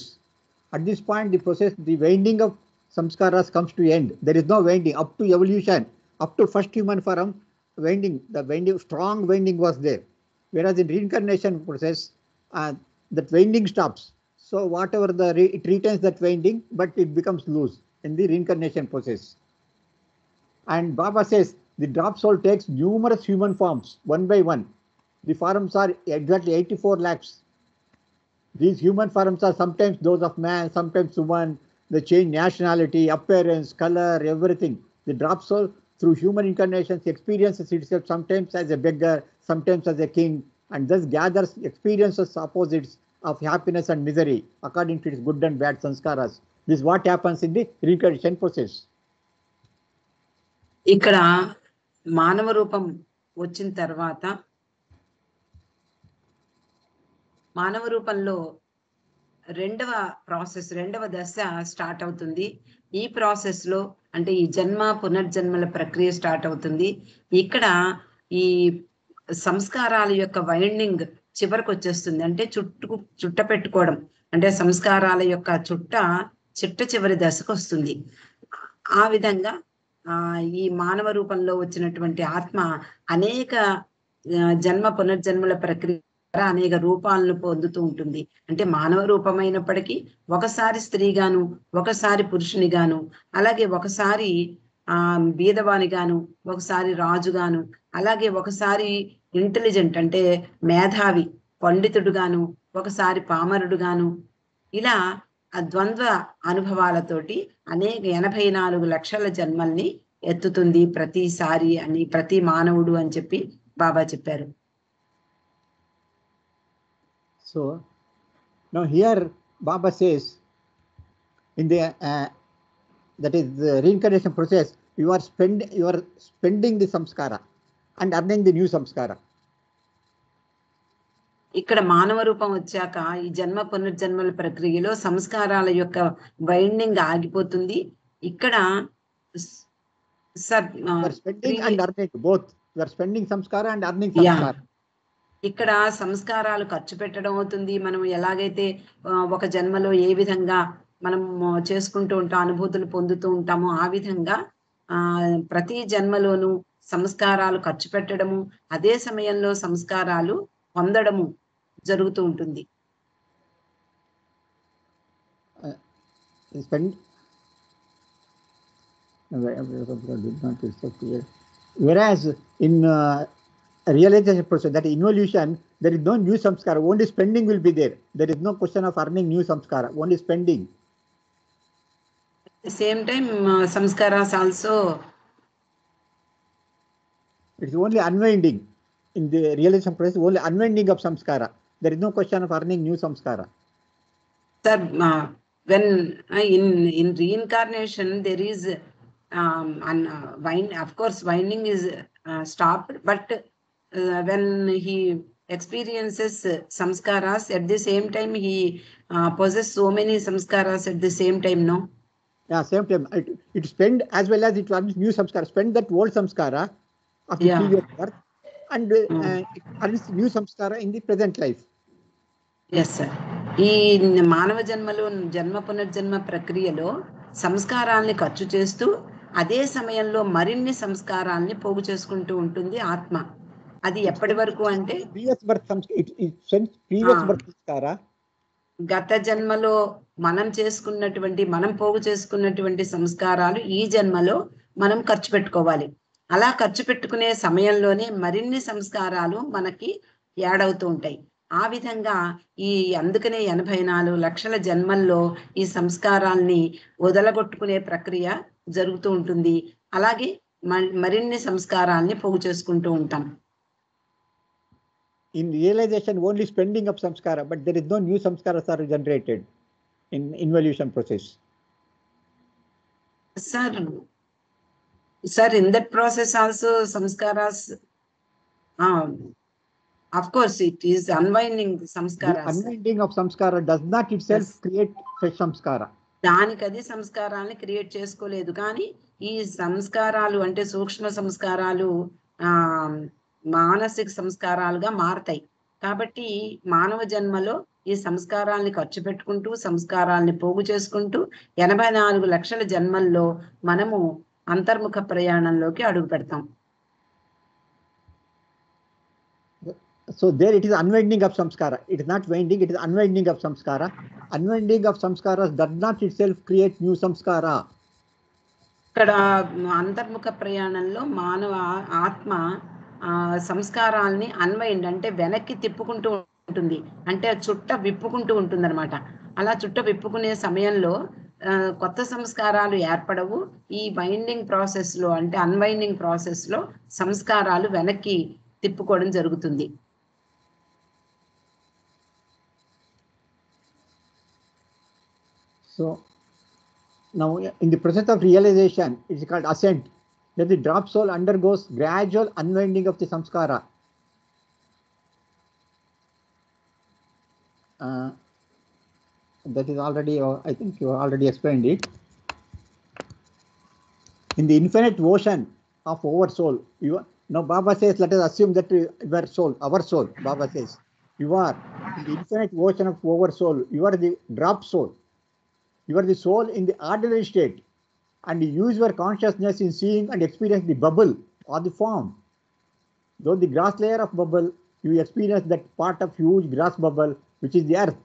At this point, the winding of samskaras comes to end. There is no winding up to evolution, up to first human form. Strong winding was there. Whereas in reincarnation process, that winding stops. So whatever it retains that winding, but it becomes loose in the reincarnation process. And Baba says The drop soul takes numerous human forms, one by one. The forms are exactly 84 lakhs. These human forms are sometimes those of man, sometimes woman. They change nationality, appearance, color, everything. The drop soul, through human incarnations, experiences itself sometimes as a beggar, sometimes as a king, and thus gathers experiences opposites of happiness and misery according to its good and bad sanskaras. This is what happens in the reincarnation process. ఇక్కడ మానవ రూపం వచ్చిన తర్వాత మానవ రూపంలో రెండవ దశ start అవుతుంది. ఈ ప్రాసెస్ లో అంటే ఈ జన్మ పునర్జన్మల ప్రక్రియ స్టార్ట్ అవుతుంది. ఇక్కడ ఈ సంస్కారాల యొక్క వైండింగ్ చివరికి వచ్చేస్తుంది. అంటే చుట్ట పెట్టుకోవడం, అంటే సంస్కారాల యొక్క చిట్ట చివరి దశకు వస్తుంది. ఆ విధంగా ఈ మానవ రూపంలో వచ్చినటువంటి ఆత్మ అనేక జన్మ పునర్జన్మల ప్రక్రియ అనేక రూపాలను పొందుతూ ఉంటుంది. అంటే మానవ రూపమైనప్పటికీ ఒకసారి స్త్రీగాను, ఒకసారి పురుషునిగాను, అలాగే ఒకసారి బీదవానిగాను, ఒకసారి రాజుగాను, అలాగే ఒకసారి ఇంటెలిజెంట్ అంటే మేధావి పండితుడుగాను, ఒకసారి పామరుడుగాను, ఇలా ఆ ద్వంద్వ అనుభవాలతోటి అనేక 84 లక్షల జన్మల్ని ఎత్తుతుంది ప్రతిసారి అని, ప్రతి మానవుడు అని చెప్పి బాబా చెప్పారు. So now here Baba says in the that is the reincarnation process, you are spending the samskara and earning the new samskara. ఇక్కడ మానవ రూపం వచ్చాక ఈ జన్మ పునర్జన్మల ప్రక్రియలో సంస్కారాల యొక్క వైండింగ్ ఆగిపోతుంది. ఇక్కడ spending and earning both. You are spending samskara and earning samskara. ఇక్కడ సంస్కారాలు ఖర్చు పెట్టడం అవుతుంది. మనం ఎలాగైతే ఒక జన్మలో ఏ విధంగా మనం చేసుకుంటూ ఉంటాం, అనుభూతులు పొందుతూ ఉంటామో ఆ విధంగా ప్రతి జన్మలోనూ సంస్కారాలు ఖర్చు పెట్టడము, అదే సమయంలో సంస్కారాలు పొందడము జరుగుతూ ఉంటుంది. Whereas in realization process, that involution, there is no new samskara, only spending will be there. There is no question of earning new samskara, only spending. At the same time, samskaras also, it's only unwinding. In the realization process, only unwinding of samskara. There is no question of earning new samskara. Sir, when in reincarnation there is of course winding is stopped, but when he experiences samskaras, at the same time he possesses so many samskaras at the same time, no? Yeah, same time. It spend as well as it earns new samskara. Spend that old samskara of the previous birth and it earns new samskara in the present life. Yes, sir. ఈ మానవ జన్మలో జన్మ పునర్జన్మ ప్రక్రియలో సంస్కారాల్ని ఖర్చు చేస్తూ అదే సమయంలో మరిన్ని సంస్కారాల్ని పోగు చేసుకుంటూ ఉంటుంది ఆత్మ. అది ఎప్పటి వరకు అంటే గత జన్మలో మనం పోగు చేసుకున్నటువంటి సంస్కారాలు ఈ జన్మలో మనం ఖర్చు పెట్టుకోవాలి. అలా ఖర్చు పెట్టుకునే సమయంలోనే మరిన్ని సంస్కారాలు మనకి యాడ్ అవుతూ ఉంటాయి. ఆ విధంగా అందుకనే 84 లక్షల జన్మల్లో ఈ సంస్కారాల్ని వదలగొట్టుకునే ప్రక్రియ జరుగుతూ ఉంటుంది. అలాగే మరిన్ని సంస్కారాల్ని పోగు చేసుకుంటూ ఉంటాం. In realization, only spending of samskara, but there is no new samskaras are generated in involution process. Sir, in that process also samskaras, of course it is unwinding samskaras. The unwinding of samskara does not itself create fresh samskara. దానికది సంస్కారాన్ని create చేసుకోలేదు. కానీ ఈ సంస్కారాలు అంటే సూక్ష్మ సంస్కారాలు మానసిక సంస్కారాలుగా మారతాయి. కాబట్టి మానవ జన్మలో ఈ సంస్కారాల్ని ఖర్చు పెట్టుకుంటూ సంస్కారాల్ని పోగు చేసుకుంటూ 84 లక్షల జన్మల్లో మనము అంతర్ముఖ ప్రయాణంలోకి అడుగు పెడతాం. So there it is unwinding of samskara. It is not winding, it is unwinding of samskara. Unwinding of samskaras does not itself create new samskara. ఇక్కడ అంతర్ముఖ ప్రయాణంలో మానవ ఆత్మ సంస్కారాల్ని అన్వయిండి అంటే వెనక్కి తిప్పుకుంటూ ఉంటుంది, అంటే చుట్ట విప్పుకుంటూ ఉంటుంది అనమాట. అలా చుట్ట విప్పుకునే సమయంలో కొత్త సంస్కారాలు ఏర్పడవు. ఈ బైండింగ్ ప్రాసెస్ లో అంటే అన్వైండింగ్ ప్రాసెస్ లో సంస్కారాలు వెనక్కి తిప్పుకోవడం జరుగుతుంది. So now in the process of realization, it is called ascent, that the drop soul undergoes gradual unwinding of the samskara. That is already, I think you already explained it. In the infinite ocean of oversoul, now Baba says, let us assume that your soul, our soul, Baba says, you are in the infinite ocean of oversoul, you are the drop soul. You are the soul in the ordinary state, and you use your consciousness in seeing and experiencing the bubble or the form. Though the grass layer of bubble, you experience that part of huge grass bubble, which is the earth.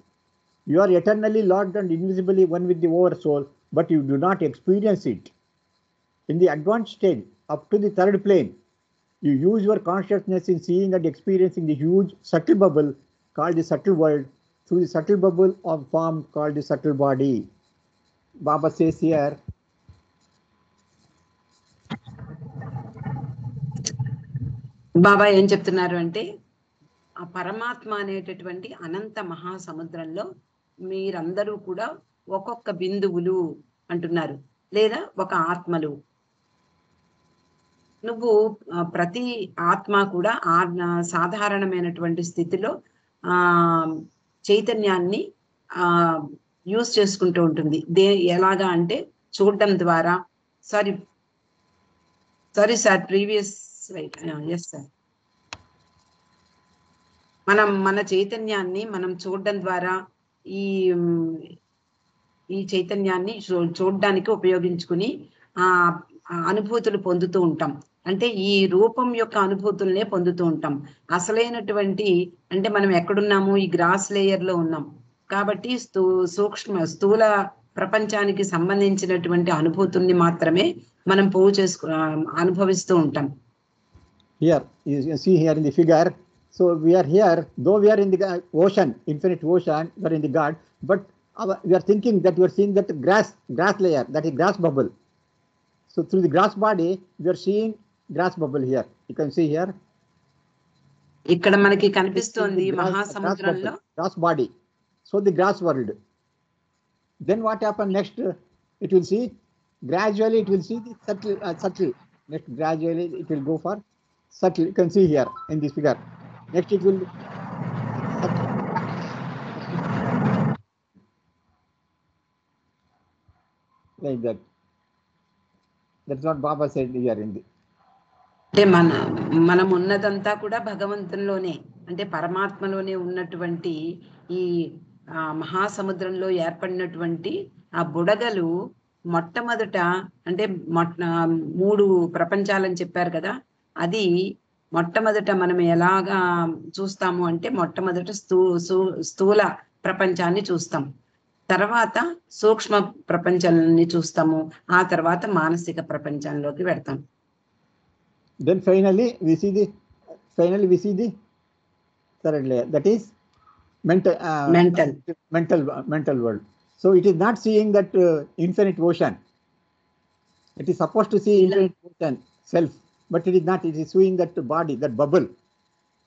You are eternally locked and invisibly one with the oversoul, but you do not experience it. In the advanced stage, up to the third plane, you use your consciousness in seeing and experiencing the huge subtle bubble called the subtle world through the subtle bubble of form called the subtle body. Baba says here, బాబా ఏం చెప్తున్నారు అంటే ఆ పరమాత్మ అనేటటువంటి అనంత మహాసముద్రంలో మీరందరూ కూడా ఒక్కొక్క బిందువులు అంటున్నారు, లేదా ఒక ఆత్మలు. నువ్వు ప్రతి ఆత్మ కూడా సాధారణమైనటువంటి స్థితిలో చైతన్యాన్ని యూజ్ చేసుకుంటూ ఉంటుంది. ఎలాగా అంటే చూడడం ద్వారా, sorry sir previous right, yes sir, మన చైతన్యాన్ని మనం చూడడం ద్వారా ఈ చైతన్యాన్ని చూడడానికి ఉపయోగించుకుని ఆ అనుభూతులు పొందుతూ ఉంటాం. అంటే ఈ రూపం యొక్క అనుభూతుల్నే పొందుతూ ఉంటాం. అసలైనటువంటి అంటే మనం ఎక్కడున్నాము, ఈ గ్రాస్ లేయర్ లో ఉన్నాం కాబట్టి స్థూల ప్రపంచానికి సంబంధించినటువంటి అనుభూతుల్ని మాత్రమే మనం అనుభవిస్తూ ఉంటాం. Here you see here in the figure, so we are here, though we are in the ocean, infinite ocean, we are in the God, but we are thinking that we are seeing that grass layer, that is grass bubble. So through the grass body we are seeing grass bubble here. You can see here, ఇక్కడ మనకి కనిపిస్తుంది మహాసముద్రంలో grass body, so the grass world. Then what happen next, it will see gradually, it will see the subtle next, gradually it will go for subtle. You can see here in this figure. Next it will like that. That's what Baba said here in the. అంటే మనం ఉన్నదంతా కూడా భగవంతునిలోనే, అంటే పరమాత్మలోనే ఉన్నటువంటి ఈ మహాసముద్రంలో ఏర్పడినటువంటి ఆ బుడగలు మొట్టమొదట అంటే 3 ప్రపంచాలని చెప్పారు కదా, అది మొట్టమొదట మనం ఎలాగా చూస్తాము అంటే మొట్టమొదట స్థూల ప్రపంచాన్ని చూస్తాం, తర్వాత సూక్ష్మ ప్రపంచాన్ని చూస్తాము, ఆ తర్వాత మానసిక ప్రపంచంలోకి వెళ్తాం. Then finally we see the third layer, that is mental world. So it is not seeing that infinite ocean. It is supposed to see infinite ocean self, but it is not. It is seeing that body, that bubble,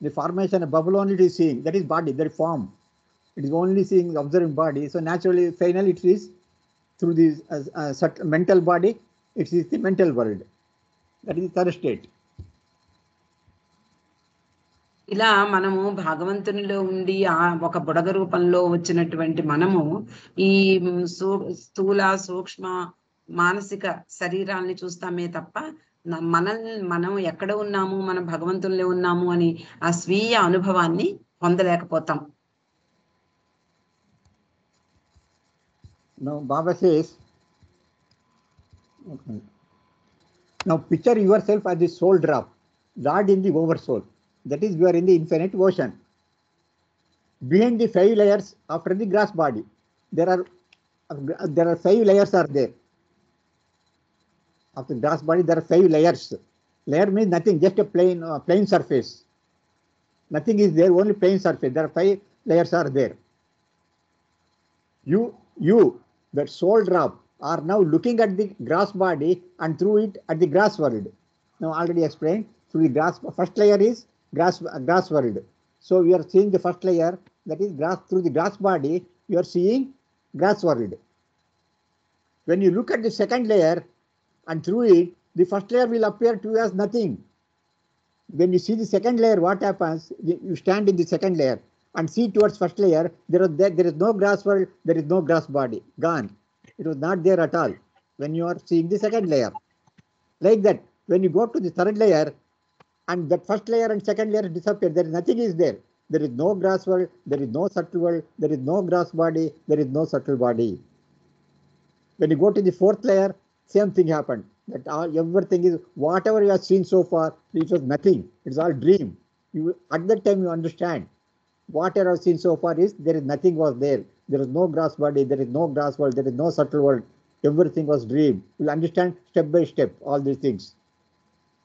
the formation of bubble only it is seeing. That is body, that form. It is only seeing, observing body. So naturally, finally it is through this mental body, it is the mental world. That is the third state. ఇలా మనము భగవంతునిలో ఉండి ఒక బుడగ రూపంలో వచ్చినటువంటి మనము ఈ స్థూల సూక్ష్మ మానసిక శరీరాల్ని చూస్తామే తప్ప మనం ఎక్కడ ఉన్నాము, మనం భగవంతునిలో ఉన్నాము అని ఆ స్వీయ అనుభవాన్ని పొందలేకపోతాం. Now Baba says, now picture yourself as the soul drop, Lord in the oversoul. That is, we are in the infinite ocean. Behind the 5 layers after the grass body, there are 5 layers are there. of the grass body, there are 5 layers. Layer means nothing, just a plain surface. Nothing is there, only plain surface. There are 5 layers are there. You, that soul drop, are now looking at the grass body and through it at the grass world. Now already explained, through the grass, first layer is grass world. So we are seeing the first layer, that is grass. Through the grass body, you are seeing grass world. When you look at the second layer and through it, the first layer will appear to you as nothing. When you see the second layer, what happens? You stand in the second layer and see towards first layer, there is no grass world, there is no grass body, gone. It was not there at all when you are seeing the second layer. Like that, when you go to the third layer and that first layer and second layer disappear, there is nothing is there. There is no grass world, there is no subtle world, there is no grass body, there is no subtle body. When you go to the fourth layer, same thing happened. That everything is, whatever you have seen so far, it was nothing. It's all dream. At that time you understand. Whatever I have seen so far is, there is nothing was there. There is no grass body, there is no grass world, there is no subtle world. Everything was dream. You will understand step by step all these things.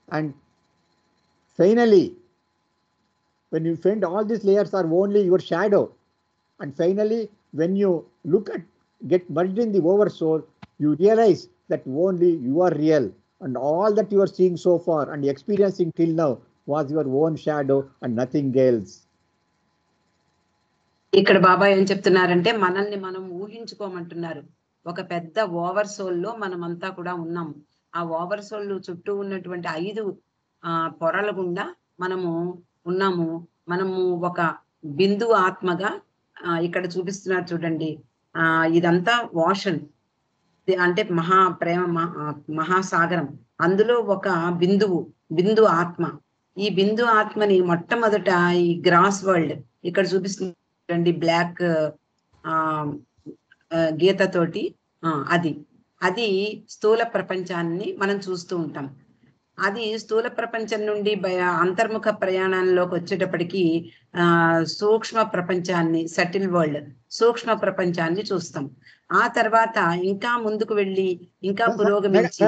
And finally, when you find all these layers are only your shadow, and finally, when you look at, get merged in the oversoul, you realize that only you are real, and all that you are seeing so far and experiencing till now was your own shadow and nothing else. ఇక్కడ బాబా ఏం చెప్తున్నారంటే మనల్ని మనం ఊహించుకోమంటున్నారు. ఒక పెద్ద over soul లో మనమంతా కూడా ఉన్నాము. ఆ ఓవర్ సోల్ చుట్టూ ఉన్నటువంటి 5 పొరల గుండా మనము ఉన్నాము. మనము ఒక బిందు ఆత్మగా ఇక్కడ చూపిస్తున్నారు చూడండి. ఇదంతా ఓషన్, అంటే మహాసాగరం. అందులో ఒక బిందు ఆత్మ. ఈ బిందు ఆత్మని మొట్టమొదట ఈ గ్రాస్ వరల్డ్ ఇక్కడ చూపిస్తుంది బ్లాక్ గీతతోటి, అది స్థూల ప్రపంచాన్ని మనం చూస్తూ ఉంటాం. అది స్థూల ప్రపంచం నుండి అంతర్ముఖ ప్రయాణంలోకి వచ్చేటప్పటికి సూక్ష్మ ప్రపంచాన్ని, సటిల్ వరల్డ్, సూక్ష్మ ప్రపంచాన్ని చూస్తాం. ఆ తర్వాత ఇంకా ముందుకు వెళ్ళి ఇంకా పురోగమించి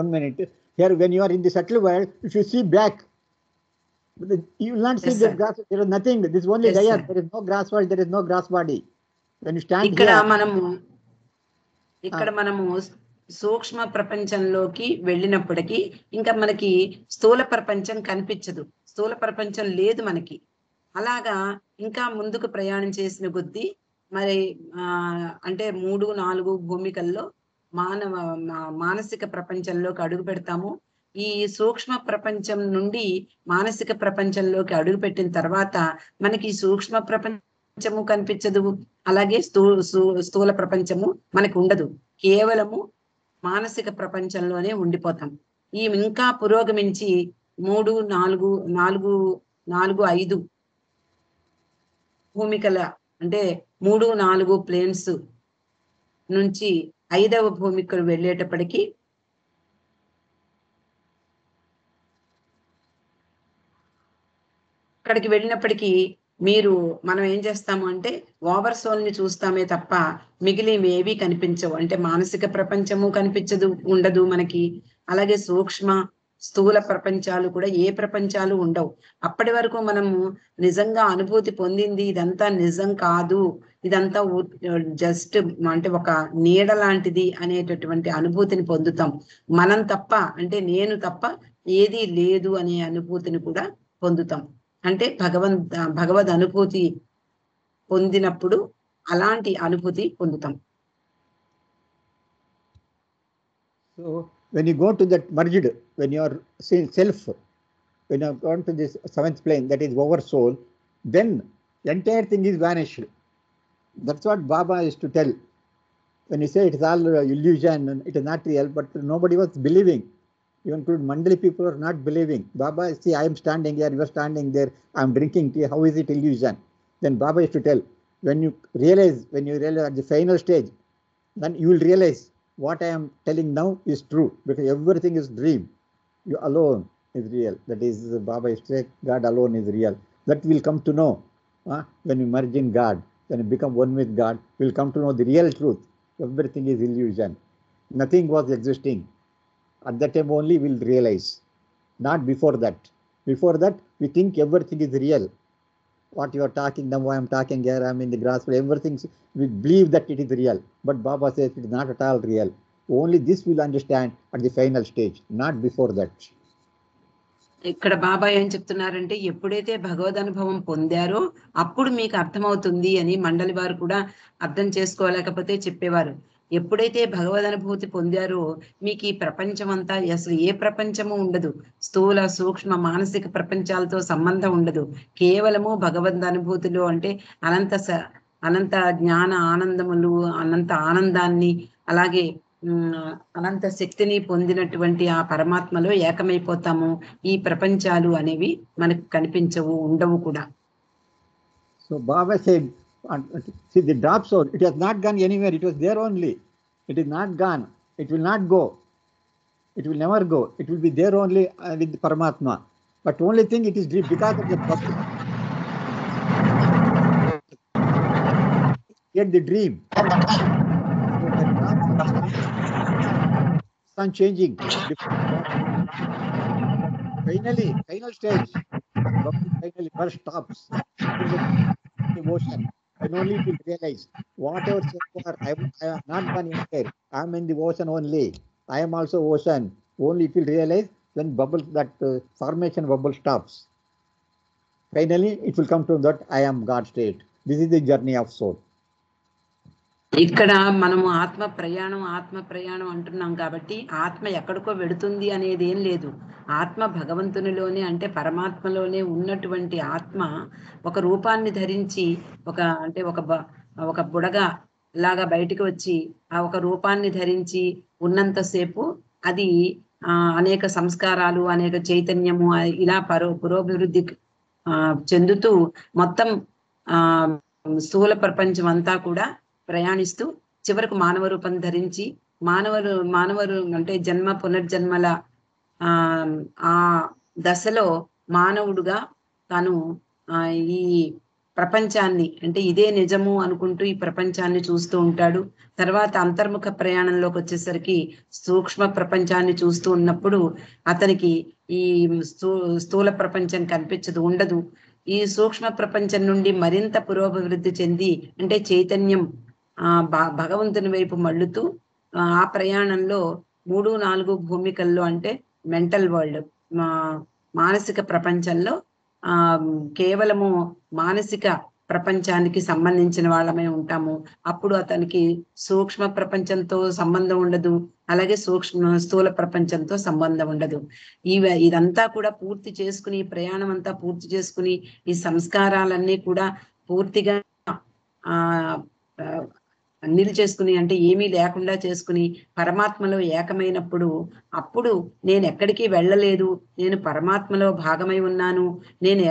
one minute here, when you are in the subtle world, if you see black, you will not see the grass. There is nothing. This is only layer. There is no grass world, there is no grass body. When you stand ఇక్కడ మనము సూక్ష్మ ప్రపంచంలోకి వెళ్ళినప్పటికీ ఇంకా మనకి స్థూల ప్రపంచం కనిపించదు, స్థూల ప్రపంచం లేదు మనకి. అలాగా ఇంకా ముందుకు ప్రయాణం చేసిన కొద్దీ మరి అంటే 3-4 భూమికల్లో మానసిక ప్రపంచంలోకి అడుగు పెడతాము. ఈ సూక్ష్మ ప్రపంచం నుండి మానసిక ప్రపంచంలోకి అడుగు పెట్టిన తర్వాత మనకి సూక్ష్మ ప్రపంచము కనిపించదు, అలాగే స్థూల ప్రపంచము మనకి ఉండదు. కేవలము మానసిక ప్రపంచంలోనే ఉండిపోతాం. ఈ ఇంకా పురోగమించి 3-4-5 భూమికల, అంటే 3-4 ప్లేన్స్ నుంచి 5వ భూమికలు వెళ్ళేటప్పటికి అక్కడికి వెళ్ళినప్పటికీ మనం ఏం చేస్తాము అంటే ఓవర్ సోల్ ని చూస్తామే తప్ప మిగిలినవి ఏవి కనిపించవు. అంటే మానసిక ప్రపంచము కనిపించదు, ఉండదు మనకి. అలాగే సూక్ష్మ స్థూల ప్రపంచాలు కూడా ఏ ప్రపంచాలు ఉండవు. అప్పటి వరకు మనము నిజంగా అనుభూతి పొందింది ఇదంతా నిజం కాదు, ఇదంతా జస్ట్ అంటే ఒక నీడ లాంటిది అనేటటువంటి అనుభూతిని పొందుతాం. మనం తప్ప, అంటే నేను తప్ప ఏది లేదు అనే అనుభూతిని కూడా పొందుతాం. అంటే భగవద్ అనుభూతి పొందినప్పుడు అలాంటి అనుభూతి పొందుతాం. So when you go to that merged, when you are seeing self, when you have gone to this 7th plane, that is over soul, then the entire thing is vanished. That's what Baba used to tell. When you say it is all illusion and it is not real, but nobody was believing. Even Mandali people are not believing. Baba, see, I am standing here, you are standing there, I am drinking tea, how is it illusion? Then Baba used to tell, when you realize at the final stage, then you will realize what I am telling now is true, because everything is dream. You alone is real. That is, Baba used to say, God alone is real. That will come to know when you merge in God, when you become one with God, you will come to know the real truth. Everything is illusion. Nothing was existing. At that time only we'll realize, not before that. Before that, we think everything is real. What you are talking now, I am talking here, I am in the grass, everything, we believe that it is real. But Baba says it is not at all real. Only this will understand at the final stage, not before that. ఇక్కడ బాబా ఏం చెప్తున్నారంటే ఎప్పుడైతే భగవద్ అనుభవం పొందారో అప్పుడు మీకు అర్థమవుతుంది అని మండలి వారు కూడా అర్థం చేసుకోలేకపోతే చెప్పేవారు. ఎప్పుడైతే భగవద్ అనుభూతి పొందారో మీకు ఈ ప్రపంచం అంతా అసలు ఏ ప్రపంచము ఉండదు. స్థూల సూక్ష్మ మానసిక ప్రపంచాలతో సంబంధం ఉండదు. కేవలము భగవద్ అనుభూతిలో అంటే అనంత జ్ఞాన ఆనందములు, అనంత ఆనందాన్ని, అలాగే అనంత శక్తిని పొందినటువంటి ఆ పరమాత్మలో ఏకమైపోతాము. ఈ ప్రపంచాలు అనేవి మనకు కనిపించవు, ఉండవు కూడా. So Baba said, see the drop soul, it has not gone anywhere, it was there only. It is not gone, it will not go, it will never go, it will be there only with the Paramatma. But only thing it is dream because of the bubble. Get the dream. Sun changing. Finally, final stage. Finally, first stops. Emotion. And only it will realize whatever so far I am not gone anywhere. I am in the ocean only. I am also ocean. Only it will realize when bubble that formation bubble stops. Finally, it will come to that I am God state. This is the journey of soul. ఇక్కడ మనము ఆత్మ ప్రయాణం అంటున్నాం కాబట్టి ఆత్మ ఎక్కడికో వెడుతుంది అనేది ఏం లేదు. ఆత్మ భగవంతునిలోనే అంటే పరమాత్మలోనే ఉన్నటువంటి ఆత్మ ఒక రూపాన్ని ధరించి ఒక బుడగ లాగా బయటికి వచ్చి ఆ ఒక రూపాన్ని ధరించి ఉన్నంతసేపు అది అనేక సంస్కారాలు, అనేక చైతన్యము ఇలా పురోభివృద్ధి చెందుతూ మొత్తం స్థూల ప్రపంచం అంతా కూడా ప్రయాణిస్తూ చివరకు మానవ రూపం ధరించి మానవరు అంటే జన్మ పునర్జన్మల ఆ దశలో మానవుడుగా తాను ఈ ప్రపంచాన్ని అంటే ఇదే నిజము అనుకుంటూ ఈ ప్రపంచాన్ని చూస్తూ ఉంటాడు. తర్వాత అంతర్ముఖ ప్రయాణంలోకి వచ్చేసరికి సూక్ష్మ ప్రపంచాన్ని చూస్తూ ఉన్నప్పుడు అతనికి ఈ స్థూల ప్రపంచం కనిపించదు, ఉండదు. ఈ సూక్ష్మ ప్రపంచం నుండి మరింత పురోభివృద్ధి చెంది అంటే చైతన్యం భగవంతుని వైపు మళ్ళుతూ ఆ ప్రయాణంలో 3-4 భూమికల్లో అంటే మెంటల్ వరల్డ్, మానసిక ప్రపంచంలో కేవలము మానసిక ప్రపంచానికి సంబంధించిన వాళ్ళమే ఉంటాము. అప్పుడు అతనికి సూక్ష్మ ప్రపంచంతో సంబంధం ఉండదు, అలాగే స్థూల ప్రపంచంతో సంబంధం ఉండదు. ఇదంతా కూడా పూర్తి చేసుకుని, ప్రయాణం అంతా పూర్తి చేసుకుని, ఈ సంస్కారాలన్నీ కూడా పూర్తిగా అన్నిలు చేసుకుని అంటే ఏమీ లేకుండా చేసుకుని పరమాత్మలో ఏకమైనప్పుడు అప్పుడు నేను ఎక్కడికి వెళ్ళలేదు, నేను పరమాత్మలో భాగమై ఉన్నాను, నేను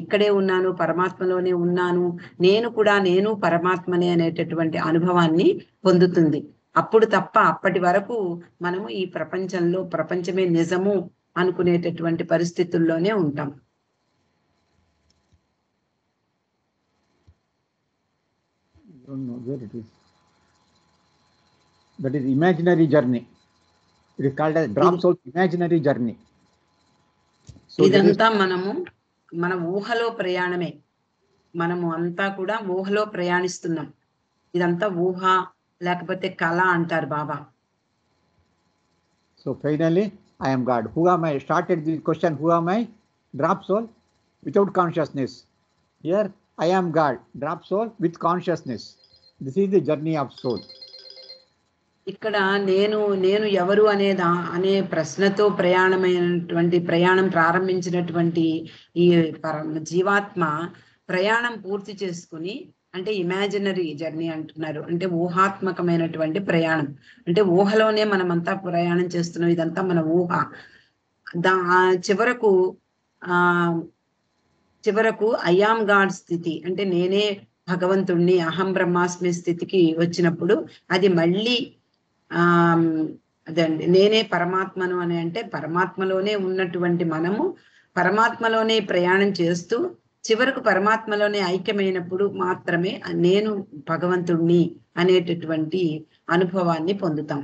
ఇక్కడే ఉన్నాను, పరమాత్మలోనే ఉన్నాను, నేను పరమాత్మనే అనేటటువంటి అనుభవాన్ని పొందుతుంది. అప్పుడు తప్ప అప్పటి వరకు మనము ఈ ప్రపంచమే నిజము అనుకునేటటువంటి పరిస్థితుల్లోనే ఉంటాం. Don't know where it is. That is imaginary journey. It is called as drop soul imaginary journey. So ఇదంతా మన ఊహలో ప్రయాణమే. మనము అంతా కూడా ఊహలో ప్రయాణిస్తున్నాం. ఇదంతా ఊహ లేకపోతే కళ అంటారు బాబా. So finally, I am God. Who am I? Started the question, who am I? Drop soul without consciousness. Here, I am God. Drop soul with consciousness. This is the journey of soul. ఇక్కడ నేను ఎవరు అనే ప్రశ్నతో ప్రయాణం ప్రారంభించినటువంటి ఈ జీవాత్మ ప్రయాణం పూర్తి చేసుకుని అంటే ఇమాజినరీ జర్నీ అంటున్నారు. అంటే ఊహాత్మకమైనటువంటి ప్రయాణం, అంటే ఊహలోనే మనమంతా ప్రయాణం చేస్తున్నాం. ఇదంతా మన ఊహ. చివరకు ఐయామ్ గాడ్ స్థితి అంటే నేనే భగవంతుణ్ణి, అహం బ్రహ్మాస్మి స్థితికి వచ్చినప్పుడు అది మళ్ళీ అదండి నేనే పరమాత్మను అని అంటే పరమాత్మలోనే ఉన్నటువంటి మనము పరమాత్మలోనే ప్రయాణం చేస్తూ చివరకు పరమాత్మలోనే ఐక్యమైనప్పుడు మాత్రమే నేను భగవంతుణ్ణి అనేటటువంటి అనుభవాన్ని పొందుతాం.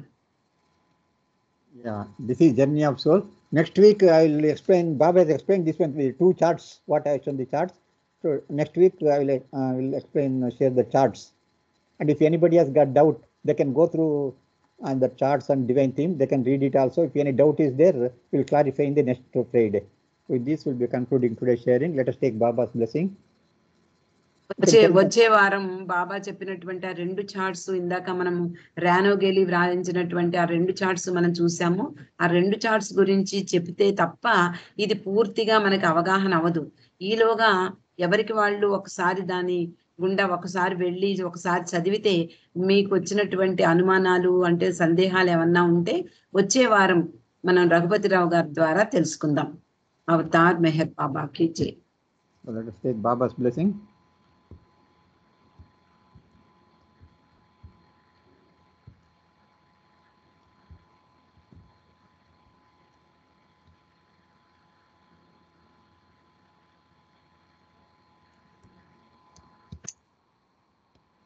Yeah, this is Journey of Soul. Next week I will explain, Baba has explained this one with 2 charts, what I shown the charts. So next week I will explain, share the charts. And if anybody has got doubt, they can go through the charts and divine theme. They can read it also. If any doubt is there, we'll clarify in the next Friday. With this, we'll be concluding today's sharing. Let us take Baba's blessing. వచ్చే వారం బాబా చెప్పినటువంటి ఆ 2 charts, ఇందాక మనం రానోగేలి వ్రాయించినటువంటి ఆ 2 charts మనం చూసాము. ఆ 2 చార్ట్స్ గురించి చెప్తే తప్ప ఇది పూర్తిగా మనకి అవగాహన అవ్వదు. ఈలోగా ఎవరికి వాళ్ళు ఒకసారి దాని గుండా ఒకసారి వెళ్ళి ఒకసారి చదివితే మీకు వచ్చినటువంటి అనుమానాలు అంటే సందేహాలు ఏమన్నా ఉంటే వచ్చే వారం మనం రఘుపతిరావు గారి ద్వారా తెలుసుకుందాం. అవతార్ మెహర్ బాబాకి జై. Let us take Baba's blessing.